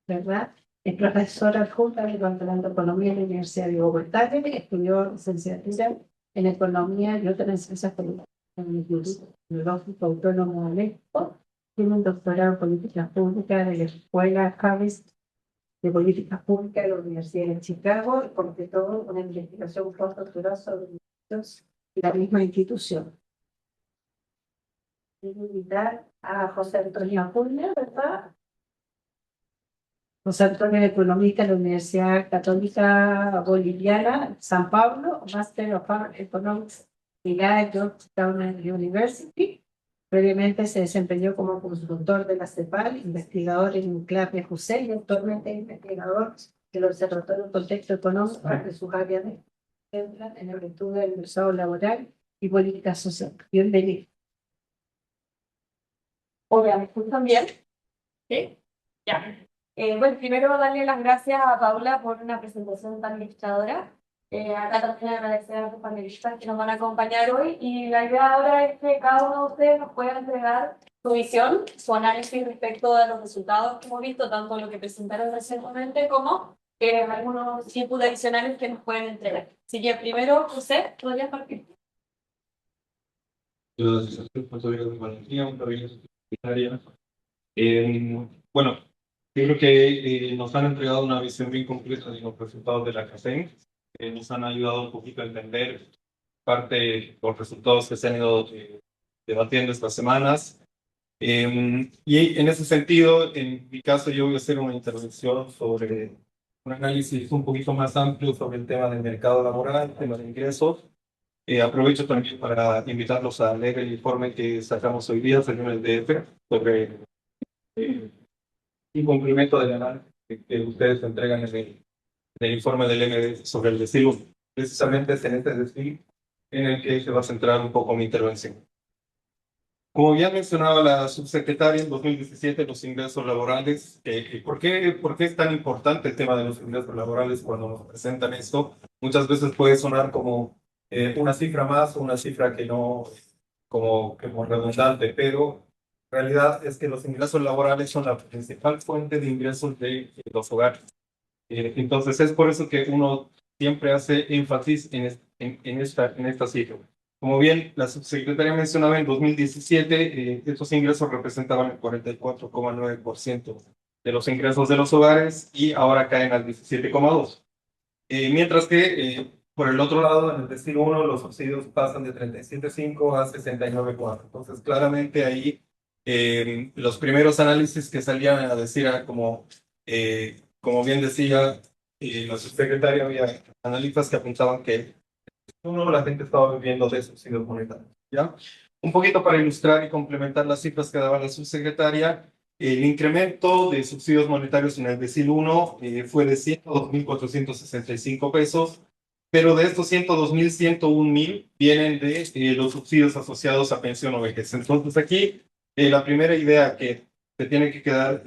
¿verdad? Es profesora adjunta del Departamento de Economía de la Universidad de Bogotá, que estudió licenciatura en Economía y otras ciencias políticas en el Instituto Tecnológico Autónomo de México. Tiene un doctorado en Políticas Públicas de la Escuela Harris de Políticas Públicas de la Universidad de Chicago y completó una investigación postdoctoral sobre la misma institución. Quiero invitar a José Antonio Acuña, ¿verdad? José Antonio, economista de la Universidad Católica Boliviana, San Pablo, Master of Economics de la Georgetown University. Previamente se desempeñó como consultor de la CEPAL, investigador en CLAPE José y actualmente es investigador del Observatorio del Contexto Económico de sus áreas de centran en el estudio del mercado laboral y política social. Bienvenido. Hola, ¿me escuchan bien? Sí. Ya. Bueno, primero darle las gracias a Paula por una presentación tan ilustradora. Acá también agradecer a los panelistas que nos van a acompañar hoy y la idea ahora es que cada uno de ustedes nos pueda entregar su visión, su análisis respecto a los resultados que hemos visto, tanto lo que presentaron recientemente como algunos inputs adicionales que nos pueden entregar. Así que primero, José, ¿podrías partir? Bueno, yo creo que nos han entregado una visión bien completa de los resultados de la CACEN. Nos han ayudado un poquito a entender parte de los resultados que se han ido debatiendo estas semanas. Y en ese sentido, en mi caso, yo voy a hacer una intervención sobre un análisis un poquito más amplio sobre el tema del mercado laboral, el tema de ingresos. Aprovecho también para invitarlos a leer el informe que sacamos hoy día, según el DF, sobre un complemento del análisis que ustedes entregan en el informe del MD sobre el decil. Precisamente es en este decil en el que se va a centrar un poco mi intervención. Como ya mencionaba la subsecretaria, en 2017 los ingresos laborales, ¿por qué es tan importante el tema de los ingresos laborales cuando nos presentan esto? Muchas veces puede sonar como una cifra más o una cifra que no, como redundante, pero en realidad es que los ingresos laborales son la principal fuente de ingresos de los hogares. Entonces es por eso que uno siempre hace énfasis en esta cifra. Como bien la subsecretaria mencionaba, en 2017 estos ingresos representaban el 44,9% de los ingresos de los hogares y ahora caen al 17,2%. Mientras que por el otro lado, en el decil 1, los subsidios pasan de 37,5 a 69,4. Entonces claramente ahí los primeros análisis que salían a decir como bien decía la subsecretaria, había analistas que apuntaban que uno, la gente estaba viviendo de subsidios monetarios. ¿Ya? Un poquito para ilustrar y complementar las cifras que daba la subsecretaria, el incremento de subsidios monetarios en el decil 1 fue de 102.465 pesos, pero de estos 102.101.000 vienen de los subsidios asociados a pensión o vejez. Entonces aquí la primera idea que se tiene que quedar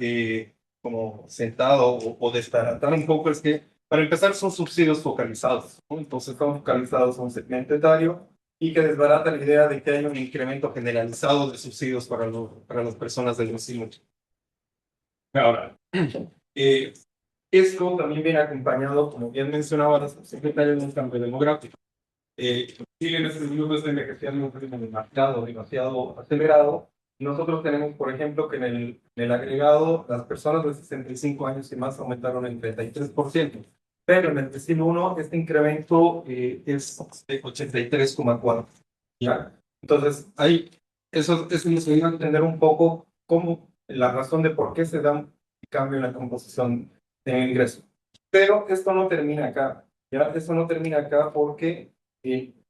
como sentado o destaratar un poco es que para empezar son subsidios focalizados, ¿no? Entonces están focalizados a un segmento etario y que desbarata la idea de que hay un incremento generalizado de subsidios para las personas del decil 1. Ahora, esto también viene acompañado, como bien mencionaba la subsecretaria, de un cambio demográfico. Chile en ese minuto está envejeciendo un ritmo marcado, demasiado acelerado. Nosotros tenemos, por ejemplo, que en el agregado las personas de 65 años y más aumentaron en 33%, pero en el decil 1 este incremento es de 83,4%. ¿Ya? Entonces, eso nos ayuda a entender un poco cómo, la razón de por qué se da un cambio en la composición de ingreso. Pero esto no termina acá, ¿ya? Esto no termina acá porque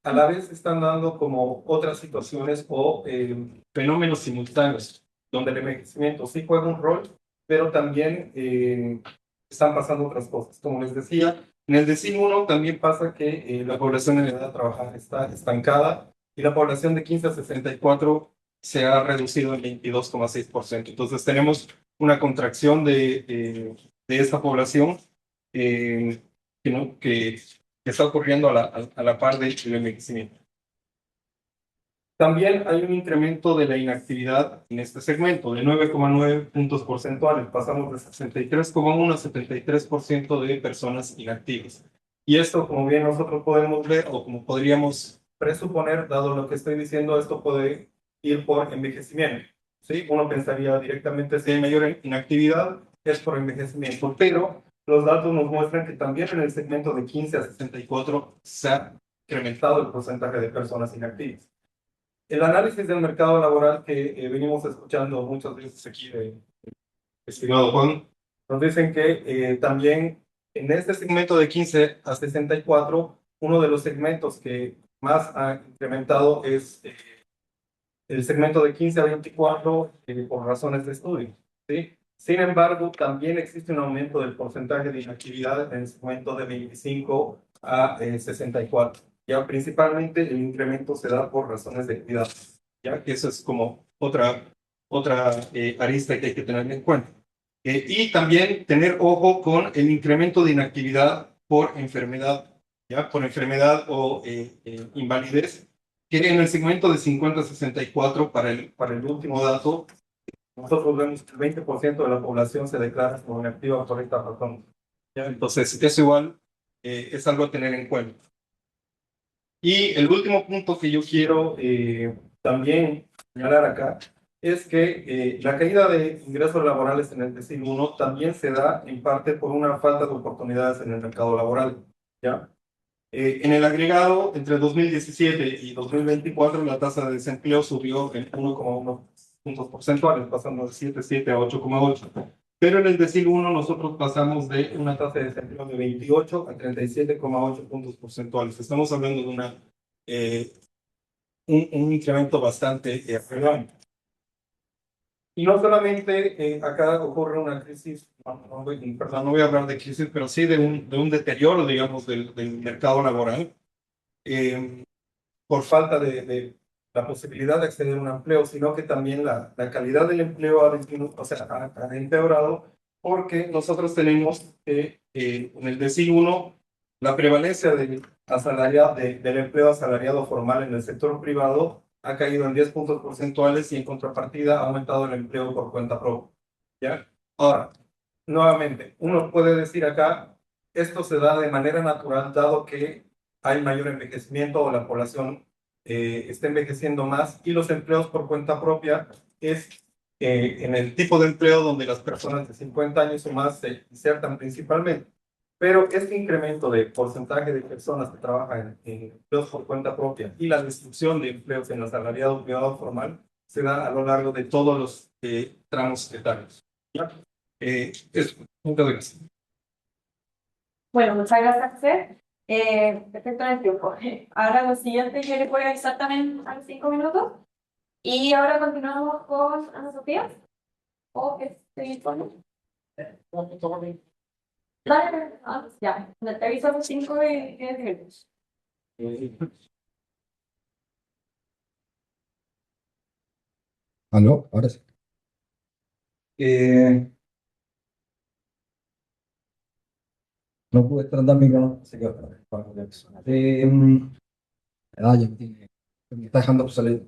a la vez están dando como otras situaciones o fenómenos simultáneos, donde el envejecimiento sí juega un rol, pero también están pasando otras cosas. Como les decía, en el decil 1 también pasa que la población en edad de trabajar está estancada y la población de 15 a 64 se ha reducido en 22,6%. Entonces tenemos una contracción de esta población que está ocurriendo a la par del envejecimiento. También hay un incremento de la inactividad en este segmento de 9,9 puntos porcentuales. Pasamos de 63,1 a 73% de personas inactivas. Y esto, como bien nosotros podemos ver, o como podríamos presuponer, dado lo que estoy diciendo, esto puede ir por envejecimiento. ¿Sí? Uno pensaría directamente si hay mayor inactividad es por envejecimiento, pero los datos nos muestran que también en el segmento de 15 a 64 se ha incrementado el porcentaje de personas inactivas. El análisis del mercado laboral que venimos escuchando muchas veces aquí de estimado Juan, nos dicen que también en este segmento de 15 a 64, uno de los segmentos que más ha incrementado es el segmento de 15 a 24 por razones de estudio. ¿Sí? Sin embargo, también existe un aumento del porcentaje de inactividad en el segmento de 25 a 64. Ya principalmente el incremento se da por razones de equidad, ya que eso es como otra arista que hay que tener en cuenta. Y también tener ojo con el incremento de inactividad por enfermedad, ya por enfermedad o invalidez, que en el segmento de 50 a 64, para el último dato, nosotros vemos que el 20% de la población se declara como inactiva por esta razón. ¿Ya? Entonces, eso igual es algo a tener en cuenta. Y el último punto que yo quiero también señalar acá es que la caída de ingresos laborales en el decil 1 también se da en parte por una falta de oportunidades en el mercado laboral. ¿Ya? En el agregado, entre 2017 y 2024, la tasa de desempleo subió en 1,1 puntos porcentuales, pasando de 7,7 a 8,8. Pero en el decil 1 nosotros pasamos de una tasa de desempleo de 28 a 37,8 puntos porcentuales. Estamos hablando de un incremento bastante relevante. Y no solamente acá ocurre una crisis, perdón, no voy a hablar de crisis, pero sí de un deterioro, digamos, del mercado laboral, por falta de la posibilidad de acceder a un empleo, sino que también la calidad del empleo ha disminuido, o sea, ha empeorado, porque nosotros tenemos en el decil 1 la prevalencia del empleo asalariado formal en el sector privado ha caído en 10 puntos porcentuales y en contrapartida ha aumentado el empleo por cuenta propia. ¿Ya? Ahora, nuevamente, uno puede decir acá, esto se da de manera natural, dado que hay mayor envejecimiento o la población está envejeciendo más y los empleos por cuenta propia es en el tipo de empleo donde las personas de 50 años o más se insertan principalmente. Pero este incremento de porcentaje de personas que trabajan en empleos por cuenta propia y la destrucción de empleos en el asalariado privado formal se da a lo largo de todos los tramos etarios. ¿Ya? Eso. Muchas gracias. Bueno, muchas gracias, José. Perfecto en el tiempo. Ahora lo siguiente que le voy a avisar también a los 5 minutos. Y ahora continuamos con Ana Sofía. ¿O seguir con? Dale, ya. Te aviso a los 5 y 10 minutos. Aló, ahora sí. No pude estar dando micrófono, así que para cualquier persona. Ya me está dejando obsoleto.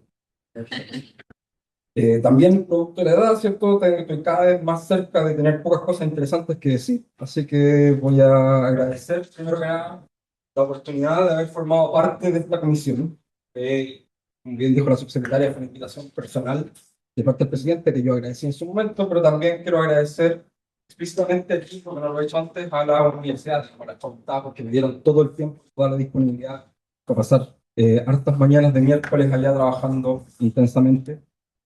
También, producto de la edad, ¿cierto? Estoy cada vez más cerca de tener pocas cosas interesantes que decir, así que voy a agradecer primero que nada la oportunidad de haber formado parte de esta comisión. Como bien dijo la subsecretaria, fue una invitación personal de parte del presidente, que yo agradecí en su momento, pero también quiero agradecer explícitamente aquí, como no lo he hecho antes, a la universidad, a las facultades, porque me dieron todo el tiempo, toda la disponibilidad para pasar hartas mañanas de miércoles allá trabajando intensamente.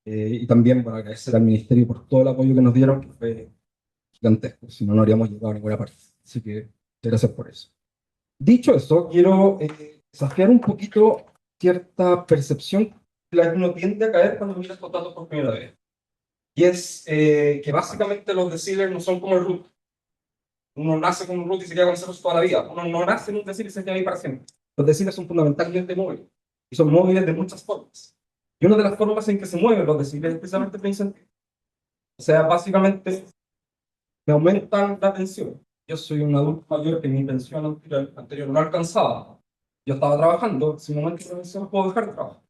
Y también para agradecer al Ministerio por todo el apoyo que nos dieron, que fue gigantesco, si no, no habríamos llegado a ninguna parte. Así que muchas gracias por eso. Dicho eso, quiero desafiar un poquito cierta percepción que la que uno tiende a caer cuando mira estos datos por primera vez. Y es que básicamente los deciles no son como el root. Uno nace con un root y se queda con ese root toda la vida. Uno no nace en un decil y se queda ahí para siempre. Los deciles son fundamentalmente móviles. Y son móviles de muchas formas. Y una de las formas en que se mueven los deciles es precisamente por incentivo. O sea, básicamente me aumentan la pensión. Yo soy un adulto mayor que mi pensión anterior no alcanzaba. Yo estaba trabajando, si me aumenta la pensión puedo dejar de trabajar.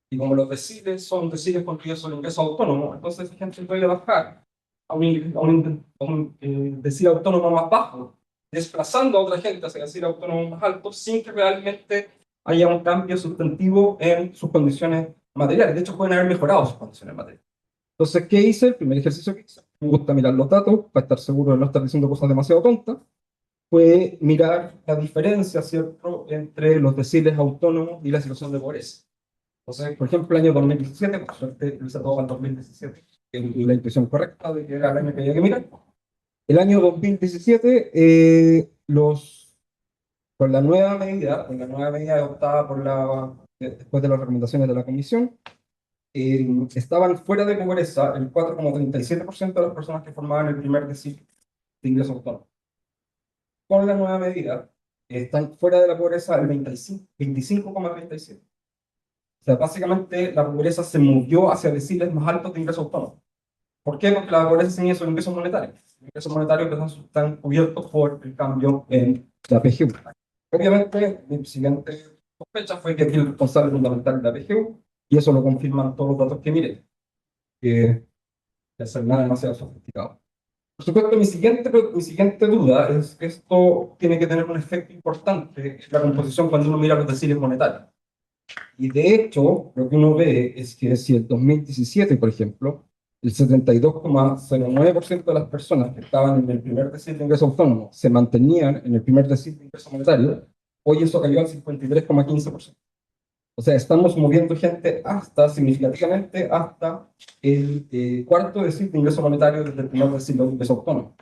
Y como los deciles son deciles construidos sobre ingreso autónomo, entonces la gente puede bajar a un decil autónomo más bajo, desplazando a otra gente hacia decil autónomo más alto, sin que realmente haya un cambio sustantivo en sus condiciones materiales. De hecho, pueden haber mejorado sus condiciones materiales. Entonces, ¿qué hice? El primer ejercicio que hice, me gusta mirar los datos para estar seguro de no estar diciendo cosas demasiado tontas, fue mirar la diferencia, ¿cierto?, entre los deciles autónomos y la situación de pobreza. Entonces, por ejemplo, el año 2017, por suerte, lo hice todo en 2017, que es la intuición correcta de que era el año que había que mirar. El año 2017, con la nueva medida adoptada después de las recomendaciones de la Comisión, estaban fuera de pobreza el 4,37% de las personas que formaban el primer decil de ingreso autónomo. Con la nueva medida, están fuera de la pobreza el 25,37%. O sea, básicamente la pobreza se movió hacia deciles más altos de ingreso autónomo. ¿Por qué? Porque la pobreza se mide sobre ingresos monetarios. Los ingresos monetarios que están cubiertos por el cambio en la PGU. Obviamente, mi siguiente sospecha fue que aquí el responsable fundamental de la PGU, y eso lo confirman todos los datos que miré, que es nada demasiado sofisticado. Por supuesto, mi siguiente duda es que esto tiene que tener un efecto importante en la composición cuando uno mira los deciles monetarios. Y de hecho, lo que uno ve es que si el 2017, por ejemplo, el 72,09% de las personas que estaban en el primer decil de ingreso autónomo se mantenían en el primer decil de ingreso monetario, hoy eso cayó al 53,15%. O sea, estamos moviendo gente significativamente hasta el cuarto decil de ingreso monetario desde el primer decil de ingreso autónomo.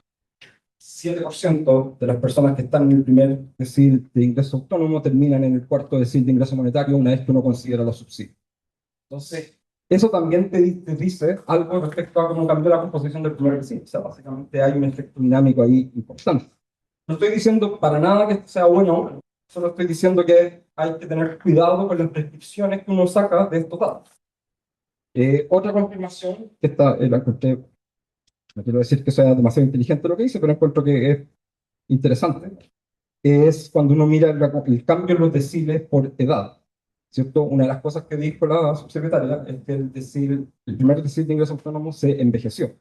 7% de las personas que están en el primer decil de ingreso autónomo terminan en el cuarto decil de ingreso monetario una vez que uno considera los subsidios. Entonces, eso también te dice algo respecto a cómo cambió la composición del primer decil. O sea, básicamente hay un efecto dinámico ahí importante. No estoy diciendo para nada que esto sea bueno, solo estoy diciendo que hay que tener cuidado con las prescripciones que uno saca de estos datos. Otra confirmación, que la encontré, no quiero decir que sea demasiado inteligente lo que dice, pero encuentro que es interesante, es cuando uno mira el cambio en los deciles por edad. ¿Cierto? Una de las cosas que dijo la subsecretaria es que el primer decil de ingreso autónomo se envejeció.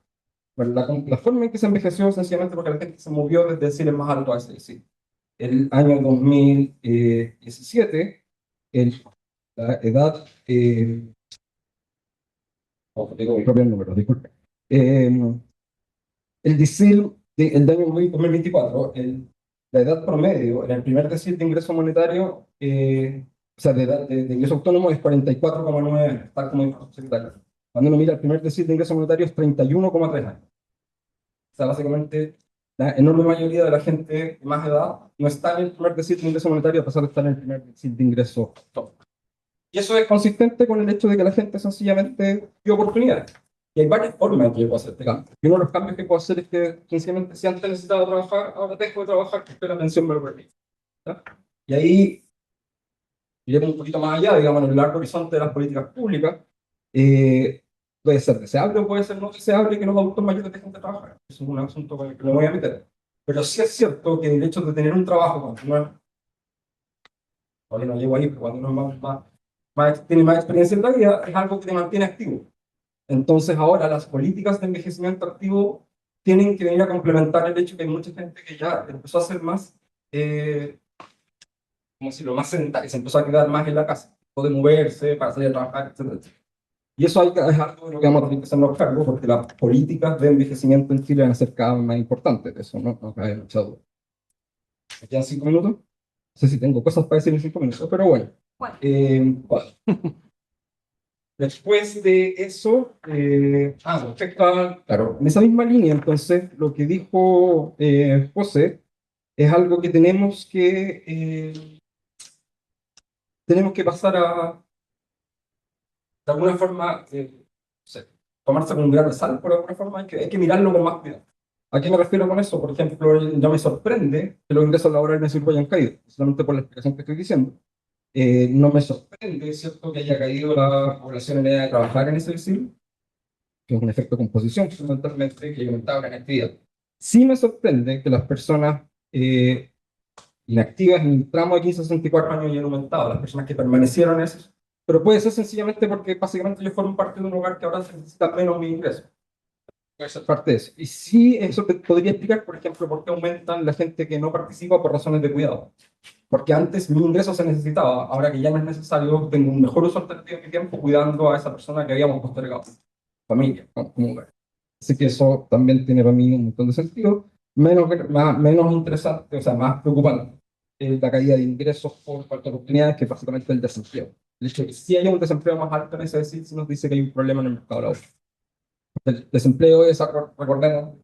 Bueno, la forma en que se envejeció es sencillamente porque la gente se movió desde deciles más altos a ese decil. El año 2017, la edad, tengo mi propio número, disculpe. El decil del año 2024, la edad promedio en el primer decil de ingreso monetario, o sea, de ingreso autónomo es 44,9 años, tal como dijo el secretario. Cuando uno mira el primer decil de ingreso monetario es 31,3 años. O sea, básicamente, la enorme mayoría de la gente de más edad no está en el primer decil de ingreso monetario a pesar de estar en el primer decil de ingreso autónomo. Y eso es consistente con el hecho de que la gente sencillamente dio oportunidades. Y hay varias formas en que yo puedo hacer este cambio. Y uno de los cambios que puedo hacer es que sencillamente si antes necesitaba trabajar, ahora dejo de trabajar porque la pensión me lo permite. ¿Ya? Y ahí iremos un poquito más allá, digamos, en el largo horizonte de las políticas públicas. Puede ser deseable o puede ser no deseable que los adultos mayores dejen de trabajar. Eso es un asunto con el que me voy a meter. Pero sí es cierto que el hecho de tener un trabajo cuando uno todavía no llego ahí, pero cuando uno tiene más experiencia en la vida, es algo que te mantiene activo. Entonces ahora las políticas de envejecimiento activo tienen que venir a complementar el hecho que hay mucha gente que ya empezó a ser más, como decirlo, más sedentaria, se empezó a quedar más en la casa, de moverse para salir a trabajar, etc. Y eso es algo de lo que vamos a tener que hacernos cargo, porque las políticas de envejecimiento en Chile van a ser cada vez más importantes, eso no cabe mucha duda. ¿Me quedan 5 minutos? No sé si tengo cosas para decir en 5 minutos, pero bueno. Bueno. ¿Cuál? Después de eso, respecto a, claro, en esa misma línea, entonces, lo que dijo José es algo que tenemos que pasar a, de alguna forma, no sé, tomarse con un grano de sal, por alguna forma, hay que mirarlo con más cuidado. ¿A qué me refiero con eso? Por ejemplo, no me sorprende que los ingresos laborales en el Sur hayan caído, solamente por la explicación que estoy diciendo. No me sorprende, ¿cierto?, que haya caído la población en edad de trabajar en ese siglo, que es un efecto de composición, fundamentalmente, que ha aumentado la inactividad. Sí me sorprende que las personas inactivas en el tramo de 15 a 64 años hayan aumentado, las personas que permanecieron en eso, pero puede ser sencillamente porque básicamente ellos forman parte de un hogar que ahora se necesita menos mi ingreso. Puede ser parte de eso. Y sí, eso te podría explicar, por ejemplo, por qué aumentan la gente que no participa por razones de cuidado. Porque antes mi ingreso se necesitaba, ahora que ya no es necesario, tengo un mejor uso alternativo de mi tiempo cuidando a esa persona que habíamos postergado. Familia, como hogar. Así que eso también tiene para mí un montón de sentido. Menos interesante, o sea, más preocupante, la caída de ingresos por falta de oportunidades, que básicamente el desempleo. El hecho de que sí haya un desempleo más alto en ese decir, sí nos dice que hay un problema en el mercado laboral. El desempleo es, recordemos,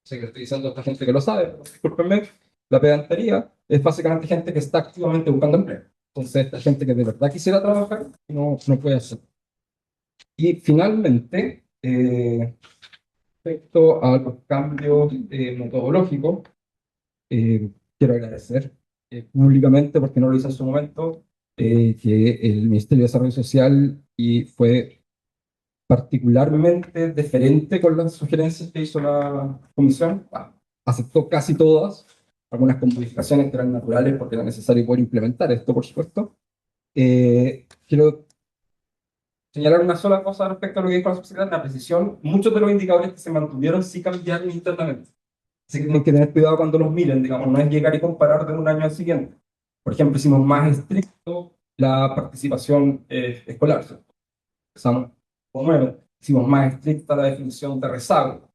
sé que estoy diciendo a esta gente que lo sabe, pero discúlpenme, la pedantería es básicamente gente que está activamente buscando empleo. Entonces, esta gente que de verdad quisiera trabajar no puede hacerlo. Y finalmente, respecto a los cambios metodológicos, quiero agradecer públicamente, porque no lo hice en su momento, que el Ministerio de Desarrollo Social fue particularmente deferente con las sugerencias que hizo la comisión. Aceptó casi todas, algunas con modificaciones que eran naturales porque era necesario poder implementar esto, por supuesto. Quiero señalar una sola cosa respecto a lo que dijo la subsecretaria, la precisión. Muchos de los indicadores que se mantuvieron sí cambiaron internamente. Así que tienen que tener cuidado cuando los miren, digamos, no es llegar y comparar de un año al siguiente. Por ejemplo, hicimos más estricto la participación escolar, ¿cierto? Empezamos con 9, hicimos más estricta la definición de rezago,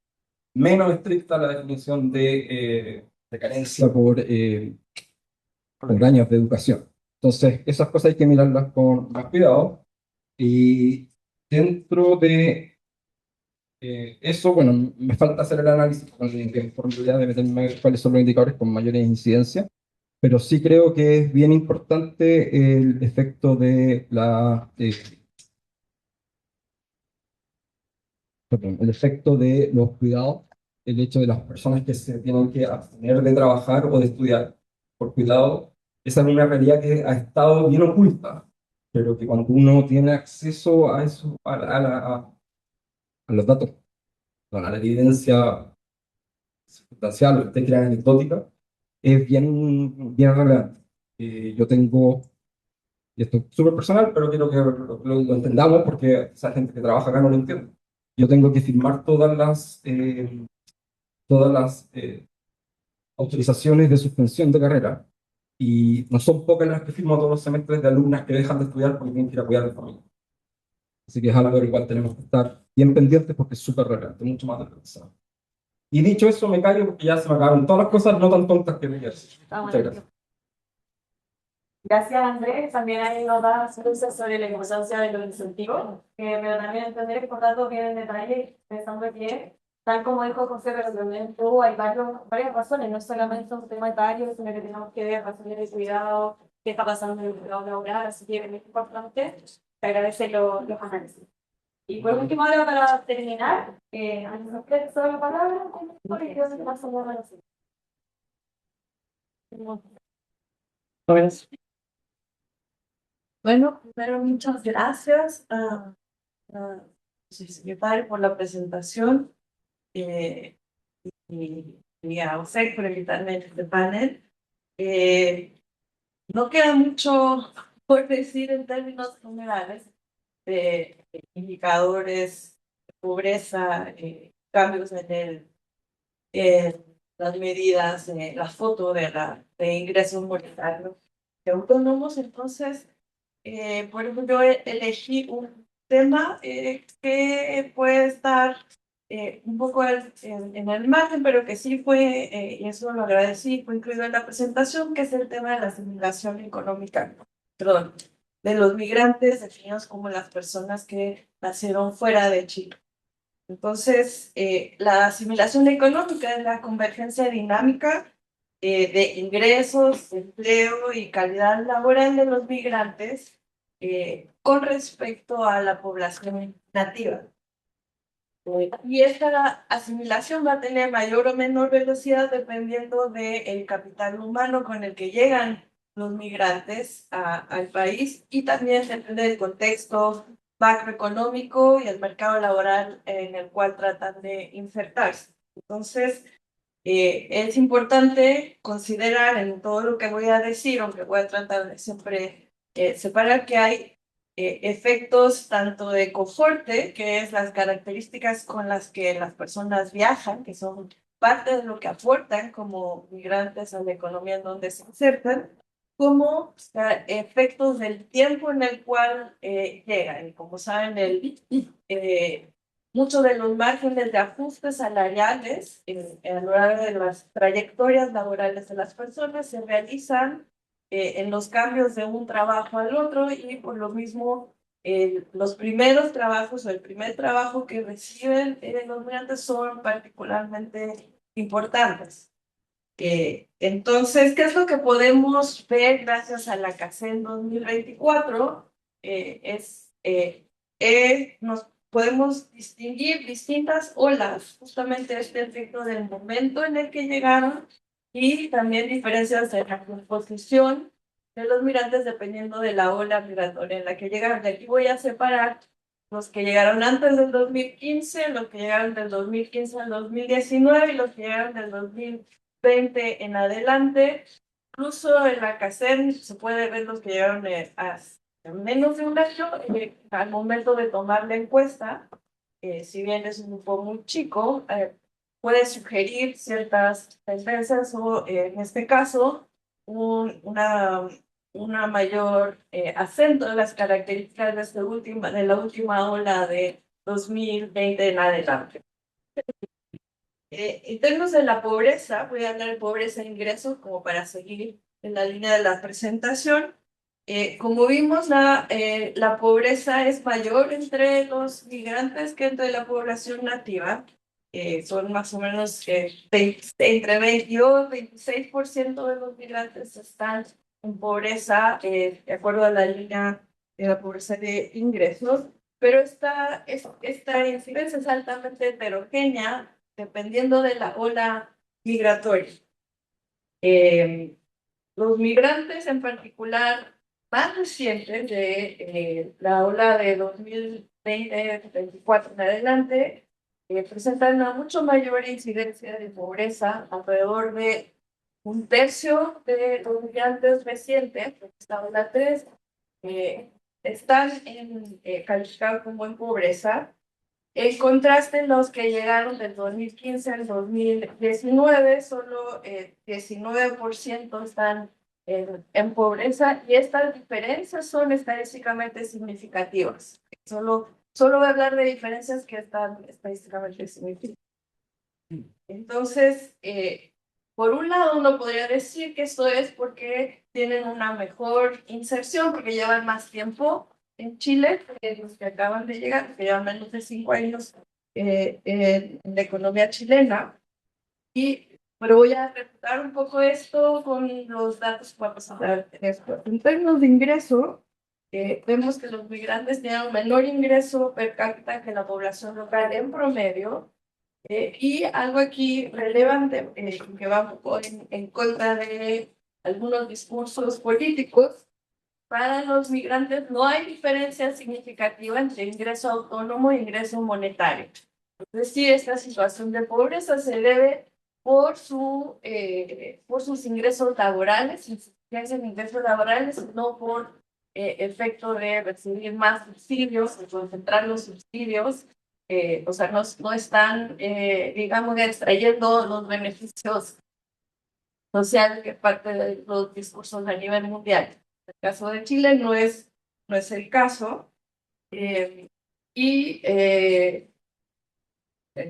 menos estricta la definición de carencia por años de educación. Entonces, esas cosas hay que mirarlas con más cuidado. Y dentro de eso, bueno, me falta hacer el análisis con la de meterme a ver cuáles son los indicadores con mayores incidencias, pero sí creo que es bien importante el efecto de el efecto de los cuidados, el hecho de las personas que se tienen que abstener de trabajar o de estudiar por cuidado. Esa es una realidad que ha estado bien oculta, pero que cuando uno tiene acceso a eso, a los datos, a la evidencia circunstancial, lo que usted crea anecdótica, es bien relevante. Yo tengo, y esto es súper personal, pero quiero que lo entendamos porque esa gente que trabaja acá no lo entiende. Yo tengo que firmar todas las autorizaciones de suspensión de carrera, y no son pocas las que firmo todos los semestres de alumnas que dejan de estudiar porque tienen que ir a cuidar de familia. Así que es algo del cual tenemos que estar bien pendientes porque es súper relevante, mucho más de lo que pensaba. Y dicho eso, me callo porque ya se me acabaron todas las cosas no tan tontas que quería decir. Muchas gracias. Gracias, Andrés. También hay notas luces sobre la importancia de los incentivos, pero también entender que por tanto bien en detalle, pensando que, tal como dijo José, pero también tuvo, hay varias razones, no solamente un tema etario, sino que tenemos que ver razones de cuidado, qué está pasando en el cuidado laboral, así que es muy importante. Te agradece los análisis. Y por último, ahora para terminar, antes de usted sobre la palabra, porque creo que más o menos así. Bueno, primero muchas gracias a su secretario por la presentación y a usted por invitarme a este panel. No queda mucho por decir en términos generales de indicadores de pobreza, cambios en las medidas, la foto de ingresos monetarios de autónomos. Entonces, por ejemplo, elegí un tema que puede estar un poco en el margen, pero que sí fue, y eso lo agradecí, fue incluido en la presentación, que es el tema de la simulación económica perdón, de los migrantes definidos como las personas que nacieron fuera de Chile. Entonces, la asimilación económica es la convergencia dinámica de ingresos, empleo y calidad laboral de los migrantes con respecto a la población nativa. Y esta asimilación va a tener mayor o menor velocidad dependiendo del capital humano con el que llegan los migrantes al país y también depende del contexto macroeconómico y el mercado laboral en el cual tratan de insertarse. Entonces, es importante considerar en todo lo que voy a decir, aunque voy a tratar de siempre separar que hay efectos tanto de cohorte, que es las características con las que las personas viajan, que son parte de lo que aportan como migrantes a la economía en donde se insertan, como efectos del tiempo en el cual llegan. Y como saben, muchos de los márgenes de ajustes salariales a lo largo de las trayectorias laborales de las personas se realizan en los cambios de un trabajo al otro y por lo mismo los primeros trabajos o el primer trabajo que reciben los migrantes son particularmente importantes. Entonces, ¿qué es lo que podemos ver gracias a la CACEN 2024? Nos podemos distinguir distintas olas, justamente este efecto del momento en el que llegaron y también diferencias en la composición de los migrantes dependiendo de la ola migratoria en la que llegaron. De aquí voy a separar los que llegaron antes del 2015, los que llegaron del 2015 al 2019 y los que llegaron del 2020 en adelante. Incluso en la CACEN se puede ver los que llegaron hasta menos de un año al momento de tomar la encuesta. Si bien es un grupo muy chico, puede sugerir ciertas tendencias o en este caso una mayor acento de las características de la última ola de 2020 en adelante. En términos de la pobreza, voy a hablar de pobreza e ingresos como para seguir en la línea de la presentación. Como vimos, la pobreza es mayor entre los migrantes que entre la población nativa. Son más o menos entre 22 y 26% de los migrantes están en pobreza, de acuerdo a la línea de la pobreza de ingresos. Pero esta incidencia es altamente heterogénea dependiendo de la ola migratoria. Los migrantes en particular más recientes de la ola de 2020-2024 en adelante presentan una mucho mayor incidencia de pobreza, alrededor de un tercio de los migrantes recientes, esta ola 3, están calificados como en pobreza. En contraste, los que llegaron del 2015 al 2019, solo 19% están en pobreza y estas diferencias son estadísticamente significativas. Solo voy a hablar de diferencias que están estadísticamente significativas. Entonces, por un lado, uno podría decir que esto es porque tienen una mejor inserción, porque llevan más tiempo en Chile, los que acaban de llegar, que llevan menos de 5 años en la economía chilena. Pero voy a refutar un poco esto con los datos que voy a presentar después. En términos de ingreso, vemos que los migrantes tienen un menor ingreso per cápita que la población local en promedio. Y algo aquí relevante, que va un poco en contra de algunos discursos políticos, para los migrantes no hay diferencia significativa entre ingreso autónomo e ingreso monetario. Es decir, esta situación de pobreza se debe por sus ingresos laborales, insuficiencia en ingresos laborales, no por efecto de recibir más subsidios, de concentrar los subsidios. O sea, no están, digamos, extrayendo los beneficios sociales que parte de los discursos a nivel mundial. En el caso de Chile no es el caso.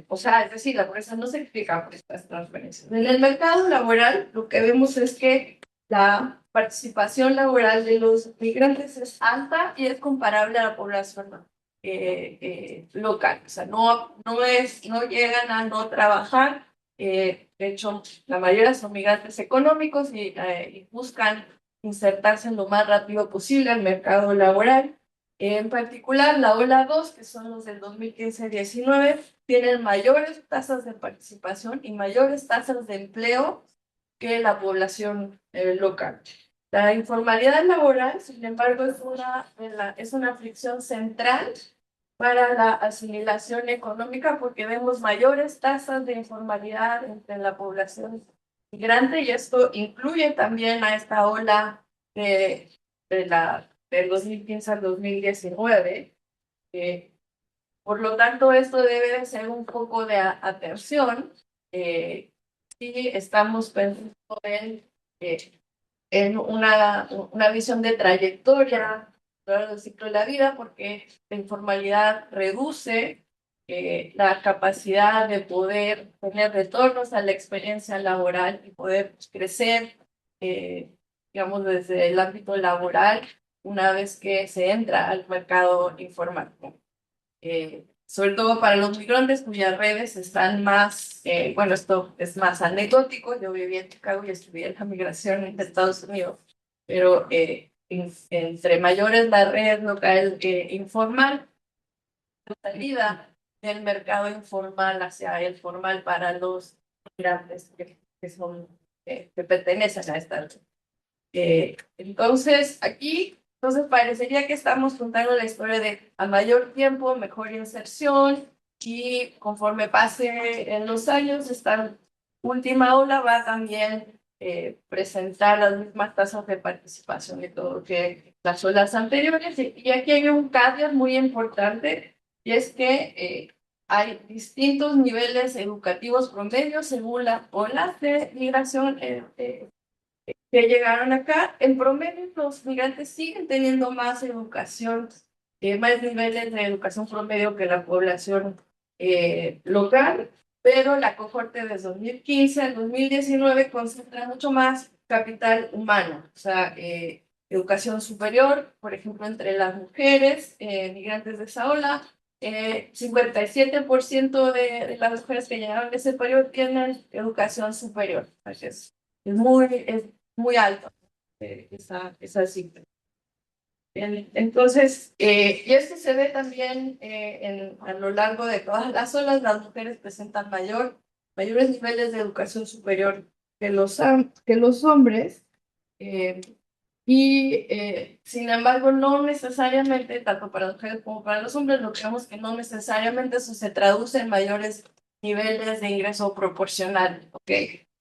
O sea, es decir, la pobreza no se explica por estas transferencias. En el mercado laboral, lo que vemos es que la participación laboral de los migrantes es alta y es comparable a la población local. O sea, no llegan a no trabajar. De hecho, la mayoría son migrantes económicos y buscan insertarse lo más rápido posible al mercado laboral. En particular, la ola 2, que son los del 2015-19, tienen mayores tasas de participación y mayores tasas de empleo que la población local. La informalidad laboral, sin embargo, es una fricción central para la asimilación económica porque vemos mayores tasas de informalidad entre la población migrante y esto incluye también a esta ola del 2015 al 2019. Por lo tanto, esto debe de ser un poco de atención si estamos pensando eh, en una visión de trayectoria a lo largo del ciclo de la vida, porque la informalidad reduce la capacidad de poder tener retornos a la experiencia laboral y poder pues, crecer, digamos, desde el ámbito laboral una vez que se entra al mercado informal. Sobre todo para los migrantes cuyas redes están más, bueno, esto es más anecdótico, yo viví en Chicago y estudié la migración en Estados Unidos, pero entre mayores la red local informal, la salida del mercado informal hacia el formal para los migrantes que pertenecen a esta red. Entonces, parecería que estamos contando la historia de a mayor tiempo, mejor inserción y conforme pase en los años, esta última ola va a también presentar las mismas tasas de participación de todo que las olas anteriores. Y aquí hay un caveat muy importante y es que hay distintos niveles educativos promedios según las olas de migración que llegaron acá. En promedio, los migrantes siguen teniendo más educación, más niveles de educación promedio que la población local, pero la cohorte de 2015 al 2019 concentra mucho más capital humano, o sea, educación superior, por ejemplo, entre las mujeres migrantes de esa ola. 57% de las mujeres que llegaron de ese periodo tienen educación superior. Así es muy alto esa cifra. Entonces, y esto se ve también a lo largo de todas las olas, las mujeres presentan mayores niveles de educación superior que los hombres, eh, sin embargo, no necesariamente, tanto para las mujeres como para los hombres, lo que vemos que no necesariamente eso se traduce en mayores niveles de ingreso proporcional, ¿ok?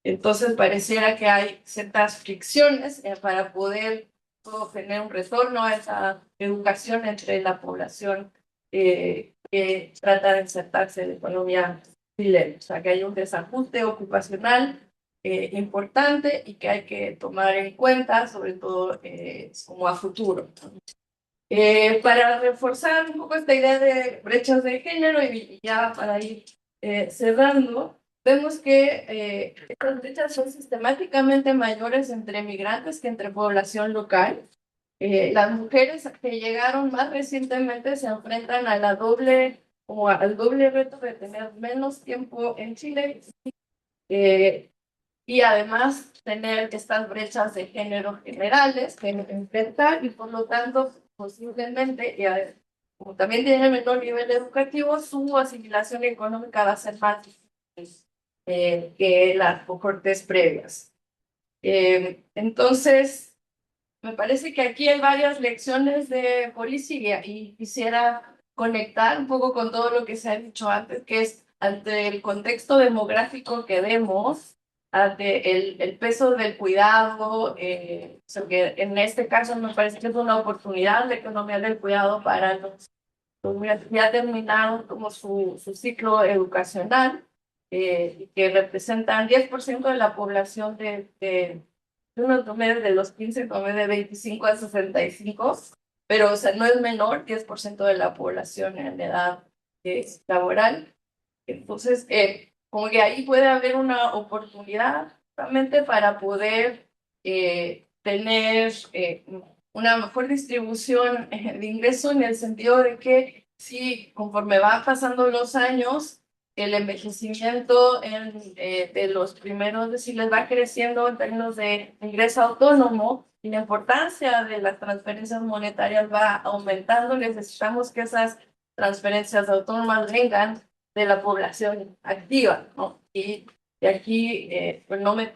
Entonces pareciera que hay ciertas fricciones para poder tener un retorno a esa educación entre la población que trata de insertarse en la economía chilena. O sea, que hay un desajuste ocupacional importante y que hay que tomar en cuenta, sobre todo como a futuro. Para reforzar un poco esta idea de brechas de género y ya para ir cerrando, vemos que estas brechas son sistemáticamente mayores entre migrantes que entre población local. Las mujeres que llegaron más recientemente se enfrentan a al doble reto de tener menos tiempo en Chile y además tener estas brechas de género generales que enfrentar y por lo tanto posiblemente, como también tienen menor nivel educativo, su asimilación económica va a ser más difícil que las cohortes previas. Entonces, me parece que aquí hay varias lecciones de policía y quisiera conectar un poco con todo lo que se ha dicho antes, que es ante el contexto demográfico que vemos, ante el peso del cuidado, o sea, que en este caso me parece que es una oportunidad de economía del cuidado para los que ya terminaron como su ciclo educacional, y que representan 10% de la población de unos promedios de los 15, promedio de 25 a 65, pero o sea, no es menor, 10% de la población en edad laboral. Entonces, como que ahí puede haber una oportunidad realmente para poder tener una mejor distribución de ingresos en el sentido de que si conforme van pasando los años, el envejecimiento de los primeros deciles va creciendo en términos de ingreso autónomo y la importancia de las transferencias monetarias va aumentando. Necesitamos que esas transferencias autónomas vengan de la población activa, ¿no? Y aquí pues no me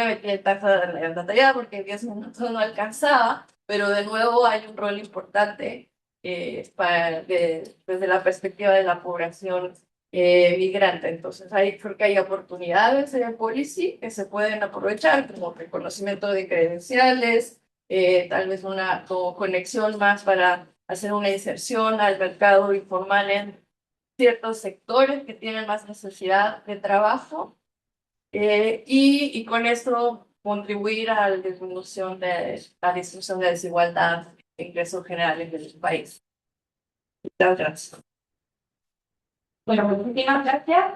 metí en tasa de natalidad porque en 10 minutos no alcanzaba, pero de nuevo hay un rol importante desde la perspectiva de la población migrante. Entonces, creo que hay oportunidades en el policy que se pueden aprovechar, como reconocimiento de credenciales, tal vez una como conexión más para hacer una inserción al mercado informal en ciertos sectores que tienen más necesidad de trabajo y con esto contribuir a la disminución de desigualdad de ingresos generales del país. Muchas gracias. Bueno, muchísimas gracias.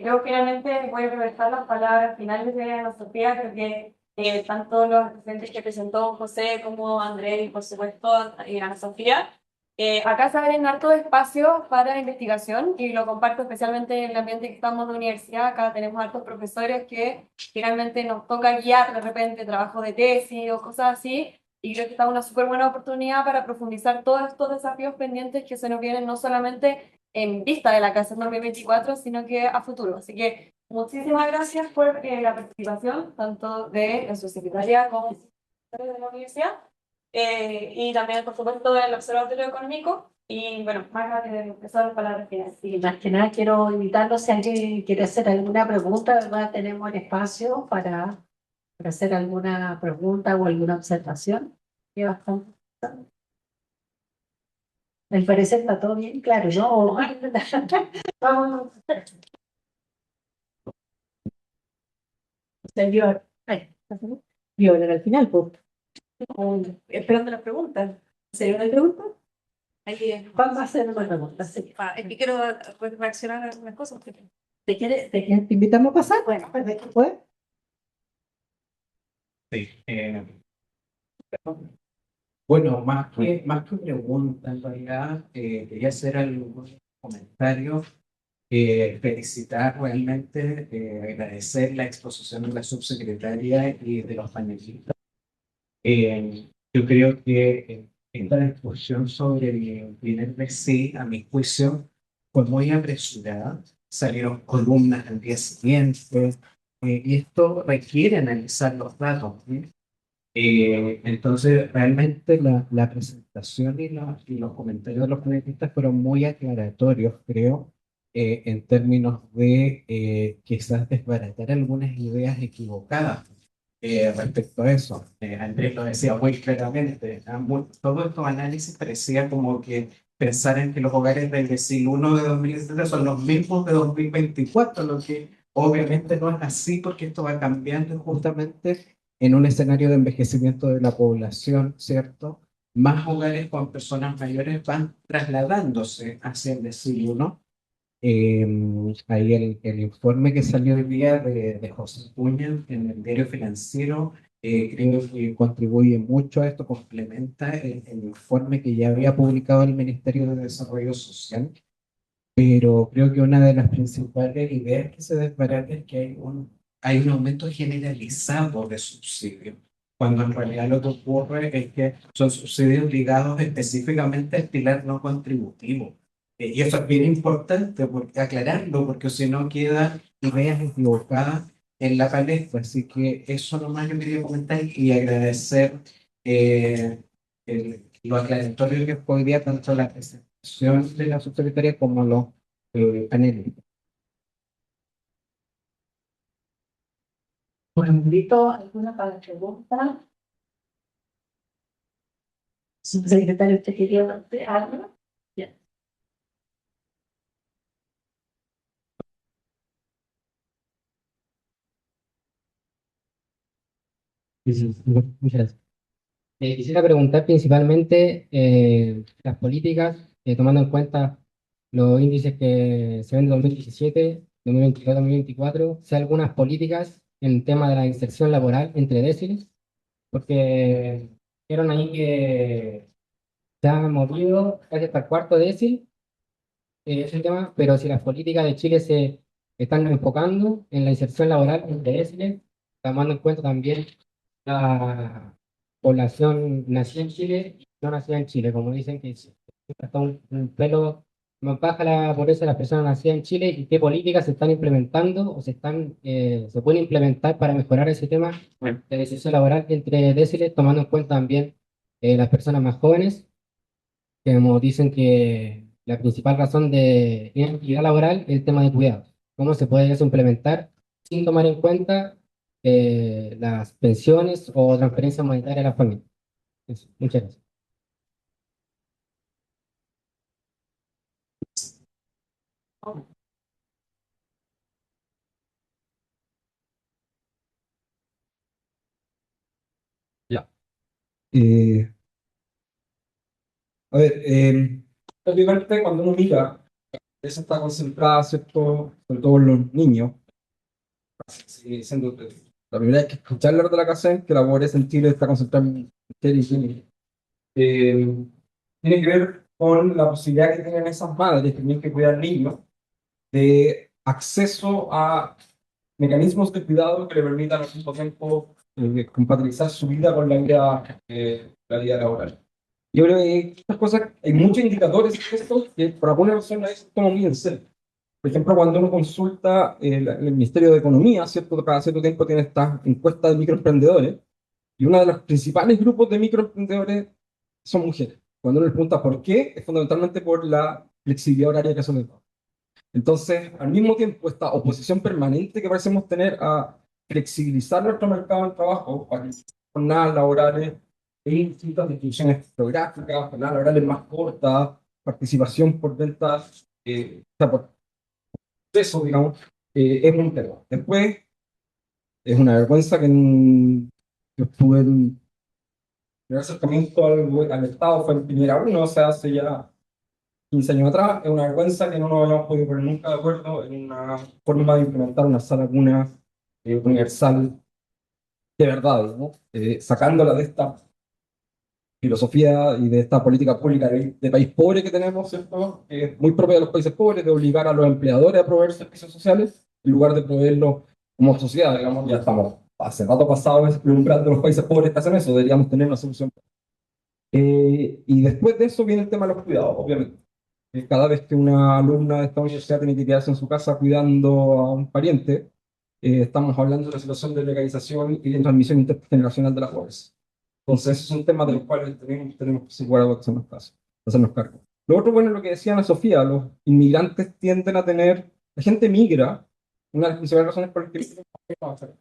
Yo finalmente voy a regresar las palabras finales de Ana Sofía. Creo que tanto los asistentes que presentó José como André y por supuesto Ana Sofía. Acá se abren harto espacio para investigación y lo comparto especialmente en el ambiente que estamos de universidad. Acá tenemos hartos profesores que finalmente nos toca guiar de repente trabajo de tesis o cosas así. Y creo que está una súper buena oportunidad para profundizar todos estos desafíos pendientes que se nos vienen no solamente en vista de la Canción 2024, sino que a futuro. Así que muchísimas gracias por la participación, tanto de su secretaria como de la universidad, y también, por supuesto, del Observatorio Económico. Y bueno, más de empezar las palabras finales. Y más que nada quiero invitarlos si alguien quiere hacer alguna pregunta, ¿verdad? Tenemos el espacio para hacer alguna pregunta o alguna observación. Y bastante. Al parecer está todo bien claro, ¿no? Vamos. Señor. Ay, y ahora al final, pues. Esperando las preguntas. ¿Sería una pregunta? Vamos a hacer una pregunta. Sí. Es que quiero reaccionar a algunas cosas. ¿Te invitamos a pasar? Bueno, perfecto. ¿Pues? Sí, bueno, más que pregunta, en realidad, quería hacer algún comentario, felicitar realmente, agradecer la exposición de la subsecretaria y de los panelistas. Yo creo que esta discusión sobre el primer sí, a mi juicio, fue muy apresurada. Salieron columnas al día siguiente, y esto requiere analizar los datos, ¿sí? Entonces, realmente la presentación y los comentarios de los panelistas fueron muy aclaratorios, creo, en términos de quizás desbaratar algunas ideas equivocadas respecto a eso. Andrés lo decía muy claramente, todos estos análisis parecía como que pensar en que los hogares del decil 1 de 2017 son los mismos de 2024, lo que obviamente no es así porque esto va cambiando justamente en un escenario de envejecimiento de la población, ¿cierto? Más hogares con personas mayores van trasladándose hacia el decil 1. Ahí el informe que salió hoy día de José Puñal en el diario financiero, creo que contribuye mucho a esto, complementa el informe que ya había publicado el Ministerio de Desarrollo Social, pero creo que una de las principales ideas que se desbarata es que hay un aumento generalizado de subsidios, cuando en realidad lo que ocurre es que son subsidios ligados específicamente al pilar no contributivo. Y eso es bien importante aclararlo, porque si no quedan ideas equivocadas en la palestra. Así que eso nomás yo quería comentar y agradecer lo aclaratorio que fue hoy día, tanto la presentación de la subsecretaria como los panelistas. Bueno, invito a alguna para pregunta. Subsecretario, ¿usted quería decir algo? Bien. Sí, sí, muchas gracias. Quisiera preguntar principalmente las políticas, tomando en cuenta los índices que se ven de 2017, 2022, 2024, si hay algunas políticas en tema de la inserción laboral entre déciles, porque vieron ahí que se han movido casi hasta el cuarto décimo ese tema, pero si las políticas de Chile se están enfocando en la inserción laboral entre déciles, tomando en cuenta también la población nacida en Chile y no nacida en Chile, como dicen que hasta un pelo más baja la pobreza de las personas nacidas en Chile y qué políticas se están implementando o se pueden implementar para mejorar ese tema de decisión laboral entre déciles, tomando en cuenta también las personas más jóvenes, que como dicen que la principal razón de inactividad laboral es el tema de cuidados. ¿Cómo se puede eso implementar sin tomar en cuenta las pensiones o transferencias monetarias a la familia? Eso. Muchas gracias. Ya. Eh, a ver, obviamente cuando uno mira, eso está concentrada, ¿cierto? Sobre todo en los niños. Sigue siendo la primera vez que escuché hablar de la casa que la pobreza en Chile está concentrada en mujeres y niños. Tiene que ver con la posibilidad que tienen esas madres que tienen que cuidar niños de acceso a mecanismos de cuidado que le permitan al mismo tiempo compatibilizar su vida con la vida laboral. Yo creo que estas cosas, hay muchos indicadores de esto que por alguna razón nadie se toma muy en serio. Por ejemplo, cuando uno consulta el Ministerio de Economía, ¿cierto? Cada cierto tiempo tiene estas encuestas de microemprendedores, y uno de los principales grupos de microemprendedores son mujeres. Cuando uno les pregunta por qué, es fundamentalmente por la flexibilidad horaria que son. Entonces, al mismo tiempo, esta oposición permanente que parecemos tener a flexibilizar nuestro mercado de trabajo para jornadas laborales e distintas definiciones geográficas, jornadas laborales más cortas, participación por ventas, o sea, por eso, digamos, es un tema. Después, es una vergüenza que yo estuve en el acercamiento al Estado, fue en Piñera 1, o sea, hace ya 15 años atrás. Es una vergüenza que no nos hayamos podido poner nunca de acuerdo en una forma de implementar una sala cuna universal de verdad, ¿no? Sacándola de esta filosofía y de esta política pública de país pobre que tenemos, ¿cierto? Que es muy propia de los países pobres, de obligar a los empleadores a proveer servicios sociales en lugar de proveerlos como sociedad, digamos. Ya estamos hace rato pasado el umbral de los países pobres que hacen eso, deberíamos tener una solución. Y después de eso viene el tema de los cuidados, obviamente. Cada vez que una alumna de esta universidad tiene que quedarse en su casa cuidando a un pariente, estamos hablando de la situación de legalización y de transmisión intergeneracional de la pobreza. Entonces, es un tema de los cuales tenemos que ser guardados, hacernos cargo. Lo otro, bueno, lo que decía Ana Sofía, los inmigrantes tienden a tener, la gente migra, una de las principales razones por las que migran,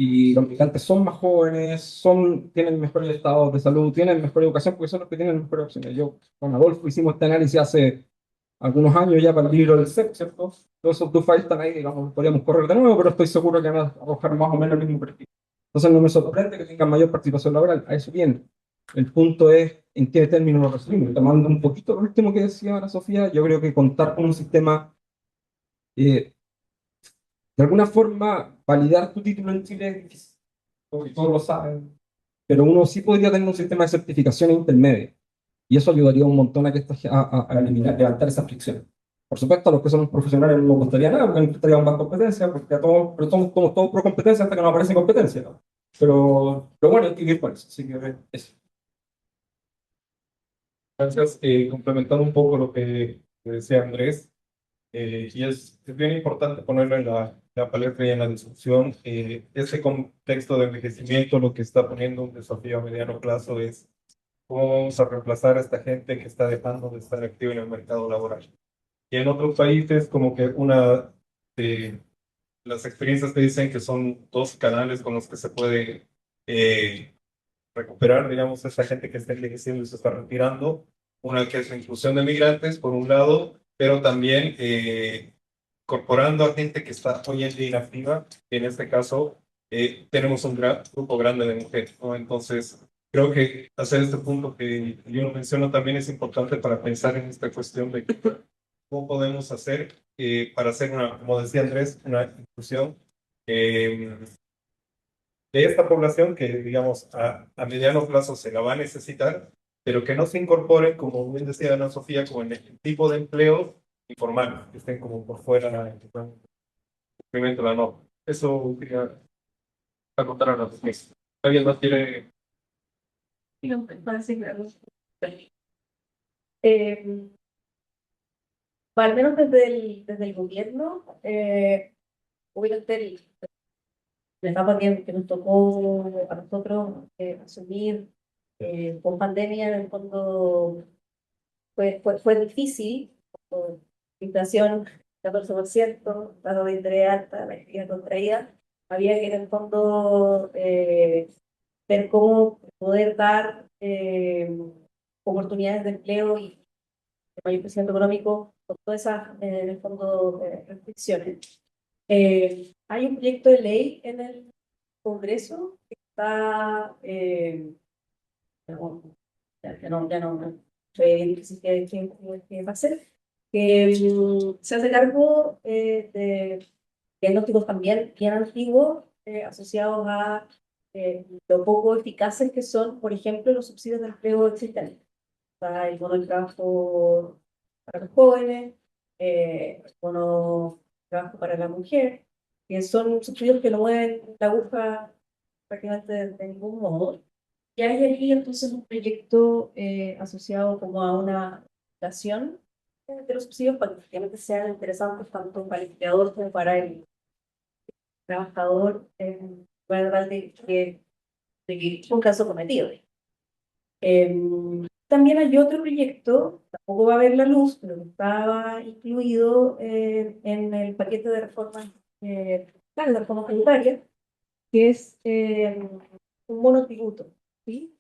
y los migrantes son más jóvenes, tienen mejores estados de salud, tienen mejor educación porque son los que tienen mejores opciones. Yo con Adolfo hicimos este análisis hace algunos años ya para el libro del CEP, ¿cierto? Todos esos dos files están ahí, digamos, podríamos correr de nuevo, pero estoy seguro que van a arrojar más o menos el mismo perfil. Entonces no me sorprende que tengan mayor participación laboral, a eso viene. El punto es en qué términos lo resumimos. Tomando un poquito lo último que decía Ana Sofía, yo creo que contar con un sistema eh, de alguna forma, validar tu título en Chile es difícil, porque todos lo saben, pero uno sí podría tener un sistema de certificación intermedio, y eso ayudaría un montón a, que a eliminar, levantar esas fricciones. Por supuesto, a los que somos profesionales no nos costaría nada, porque nos costaría más competencia, porque pero somos todos pro competencia hasta que nos aparece competencia, ¿no? Pero bueno, hay que ir con eso, así que eso. Gracias. Complementando un poco lo que decía Andrés, y es bien importante ponerlo en la palestra y en la discusión. Ese contexto de envejecimiento lo que está poniendo un desafío a mediano plazo es cómo vamos a reemplazar a esta gente que está dejando de estar activa en el mercado laboral. Y en otros países, como que una de las experiencias te dicen que son dos canales con los que se puede recuperar, digamos, a esa gente que está envejeciendo y se está retirando. Una que es la inclusión de migrantes, por un lado, pero también incorporando a gente que está hoy en día inactiva. En este caso, tenemos un grupo grande de mujeres, ¿no? Entonces, creo que hacer este punto que yo lo menciono también es importante para pensar en esta cuestión de cómo podemos hacer para hacer una, como decía Andrés, una inclusión de esta población que, digamos, a mediano plazo se la va a necesitar, pero que no se incorporen, como bien decía Ana Sofía, como en el tipo de empleo informal, que estén como por fuera, que están cumplimiento de la norma. Eso quería acotar a la Sofía. ¿Alguien más quiere? Y no, parece claro. Eh, al menos desde el gobierno, obviamente la etapa que nos tocó a nosotros asumir con pandemia, en el fondo fue difícil, con inflación 14%, tasa de interés alta, la actividad contraída, había que en el fondo ver cómo poder dar oportunidades de empleo y de mayor crecimiento económico con todas esas, en el fondo, restricciones. Hay un proyecto de ley en el Congreso que está, ya no fue bien difícil que va a ser, que se hace cargo de diagnósticos también bien antiguos asociados a lo poco eficaces que son, por ejemplo, los subsidios de empleo existentes. Está el bono de trabajo para los jóvenes, el bono de trabajo para la mujer, que son subsidios que no mueven la aguja prácticamente de ningún modo. Y hay aquí entonces un proyecto asociado como a una fundación de los subsidios para que efectivamente sean interesantes tanto para el empleador como para el trabajador en lugar de que es un caso cometido. También hay otro proyecto, tampoco va a ver la luz, pero que estaba incluido en el paquete de reformas, claro, de reformas tributarias, que es un monotributo, ¿sí?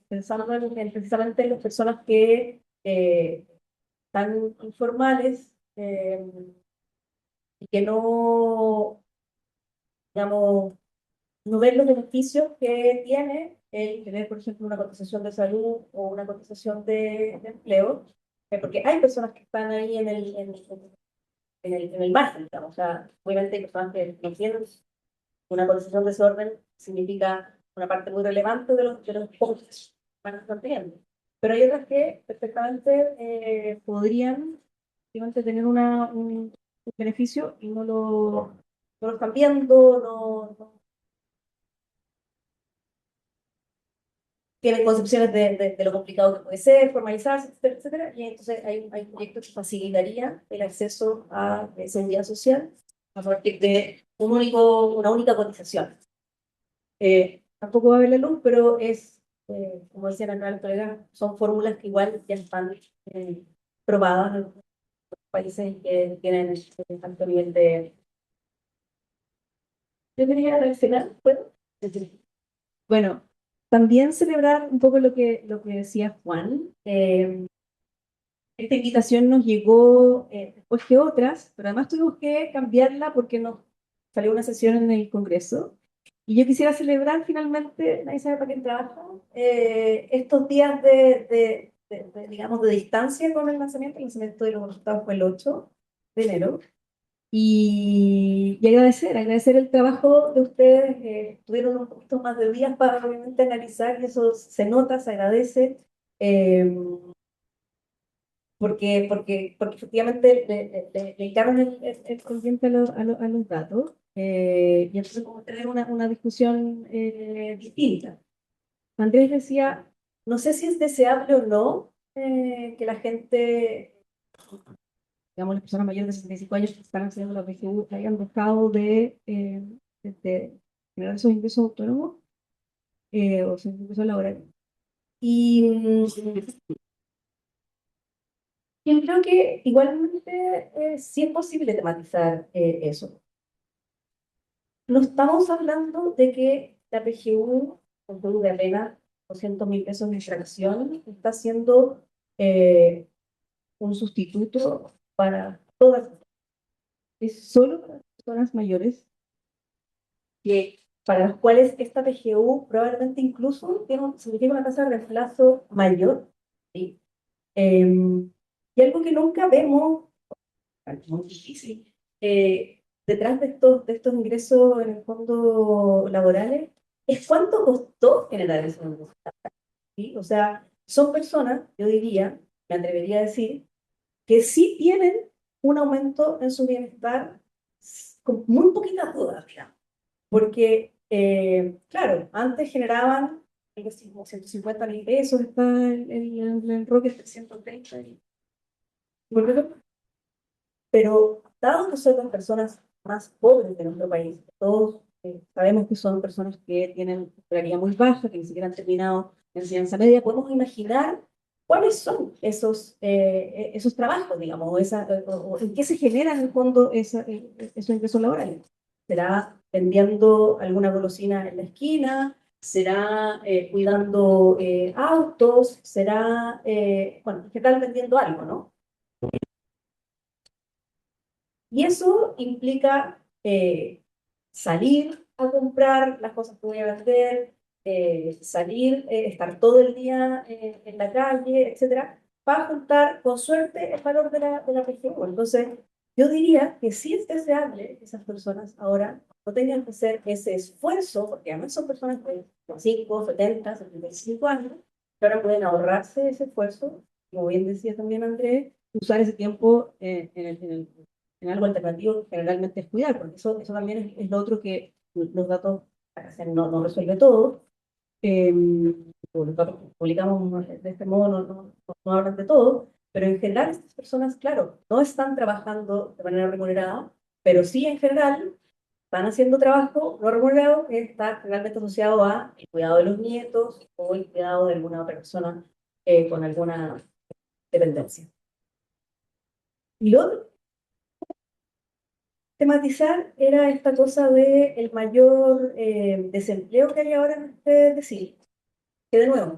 Pensando precisamente en las personas que están informales y que no, digamos, no ven los beneficios que tiene el tener, por ejemplo, una cotización de salud o una cotización de empleo, porque hay personas que están ahí en el margen, digamos. O sea, obviamente hay personas que no entienden una cotización de ese orden significa una parte muy relevante de los costos que van a estar teniendo. Pero hay otras que perfectamente podrían efectivamente tener un beneficio y no lo están viendo, no tienen concepciones de lo complicado que puede ser, formalizarse, etcétera, etcétera. Y entonces hay un proyecto que facilitaría el acceso a seguridad social a partir de una única cotización. Tampoco va a haber la luz, pero como decía la nueva colega, son fórmulas que igual ya están probadas en los países que tienen alto nivel de... Yo quería al final, ¿puedo? Bueno, también celebrar un poco lo que decía Juan. Esta invitación nos llegó después que otras, pero además tuvimos que cambiarla porque nos salió una sesión en el Congreso. Y yo quisiera celebrar finalmente, nadie sabe para qué trabajo, estos días digamos, de distancia con el lanzamiento. El lanzamiento de los resultados fue el 8 de enero. Y agradecer el trabajo de ustedes. Tuvieron un poquito más de días para obviamente analizar y eso se nota, se agradece. eh, porque efectivamente le dedicaron el consciente a los datos y entonces como tener una discusión distinta. Andrés decía, no sé si es deseable o no que la gente, digamos las personas mayores de 65 años que están haciendo la PGU hayan dejado de generar esos ingresos autónomos o esos ingresos laborales. Y yo creo que igualmente sí es posible tematizar eso. No estamos hablando de que la PGU, con todo de apenas 200.000 pesos de infracción, está siendo un sustituto para todas. Es solo para personas mayores que, para las cuales esta PGU probablemente incluso significa una tasa de reemplazo mayor. ¿Sí? Y algo que nunca vemos, es muy difícil, detrás de estos ingresos en el fondo laborales, es cuánto costó generar ese ingreso. ¿Sí? O sea, son personas, yo diría, me atrevería a decir, que sí tienen un aumento en su bienestar con muy poquitas dudas, digamos. Porque, claro, antes generaban algo así como 150.000 pesos, está el Roque 330. Bueno, pero dado que son las personas más pobres de nuestro país, todos sabemos que son personas que tienen escolaridad muy baja, que ni siquiera han terminado enseñanza media, podemos imaginar cuáles son esos trabajos, digamos, o en qué se generan en el fondo esos ingresos laborales. ¿Será vendiendo alguna golosina en la esquina? ¿Será cuidando autos? ¿Será, bueno, en general vendiendo algo, ¿no? Y eso implica salir a comprar las cosas que voy a vender, salir, estar todo el día en la calle, etcétera, para juntar con suerte el valor de la región. Entonces, yo diría que sí es deseable que esas personas ahora no tengan que hacer ese esfuerzo, porque además son personas de 5, 70, 75 años, que ahora pueden ahorrarse ese esfuerzo, como bien decía también Andrés, usar ese tiempo en algo alternativo que generalmente es cuidar, porque eso también es lo otro que los datos no resuelve todo. Los datos que publicamos de este modo no hablan de todo, pero en general estas personas, claro, no están trabajando de manera remunerada, pero sí en general están haciendo trabajo no remunerado que está generalmente asociado a el cuidado de los nietos o el cuidado de alguna otra persona con alguna dependencia. Y lo otro tematizar era esta cosa de el mayor desempleo que hay ahora en este decir. Que de nuevo,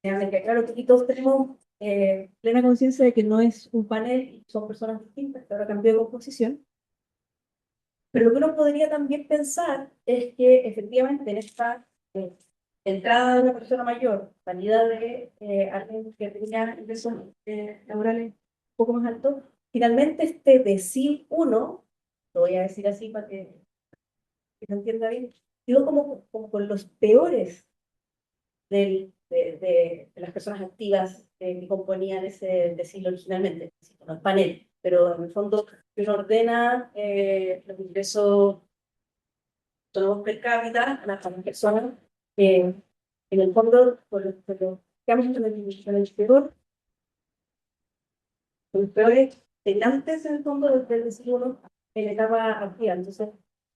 que claro que aquí todos tenemos plena conciencia de que no es un panel, son personas distintas, que ahora cambió de composición. Pero lo que uno podría también pensar es que efectivamente en esta entrada de una persona mayor, salida de alguien que tenía ingresos laborales un poco más altos, finalmente este decil 1, lo voy a decir así para que se entienda bien, digo como con los peores de las personas activas que componían ese decil originalmente, no el panel, pero en el fondo uno ordena los ingresos autónomos per cápita a las personas, en el fondo, digamos, en el peor, los peores tenantes en el fondo del decil 1 en la etapa activa. Entonces,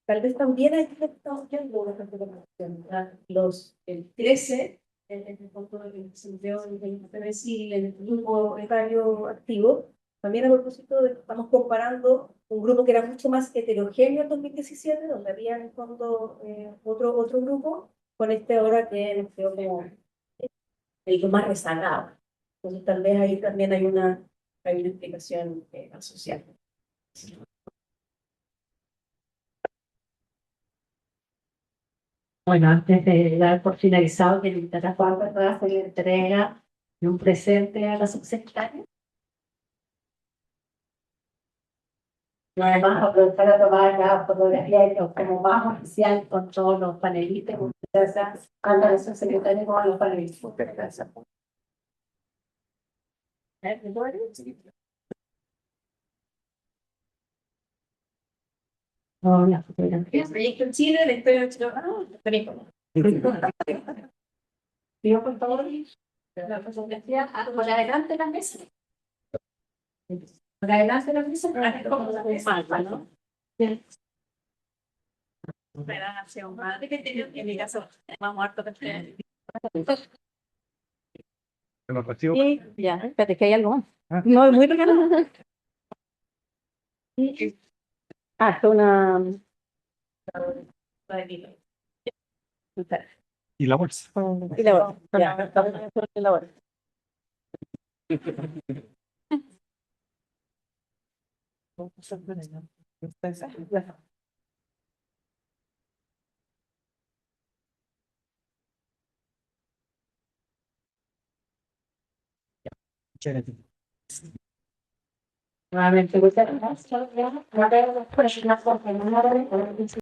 tal vez también hay que estar viendo una transformación. El 13, en el fondo del desempleo en el grupo etario activo, también a propósito de que estamos comparando un grupo que era mucho más heterogéneo en 2017, donde había en el fondo otro grupo, con este ahora que nos quedó como el más rezagado. Entonces, tal vez ahí también hay una explicación asociada. Bueno, antes de dar por finalizado, que el Juan, ¿verdad?, se le entrega de un presente a la subsecretaria. Y además aprovechar a tomar la fotografía como más oficial con todos los panelistas, tanto la subsecretaria como los panelistas. Gracias. No, la fotografía. El proyecto en Chile, la historia de Chile. Pido por favor la fotografía por adelante la mesa. Por adelante la mesa, es como la mesa, ¿no? Bien. En mi caso, vamos harto de Sí, ya, espérate, que hay algo más. No, es muy regalo. Ah, es una. Y la bolsa. Y la bolsa. Ya, la bolsa. Muchas gracias. Nuevamente, muchas gracias.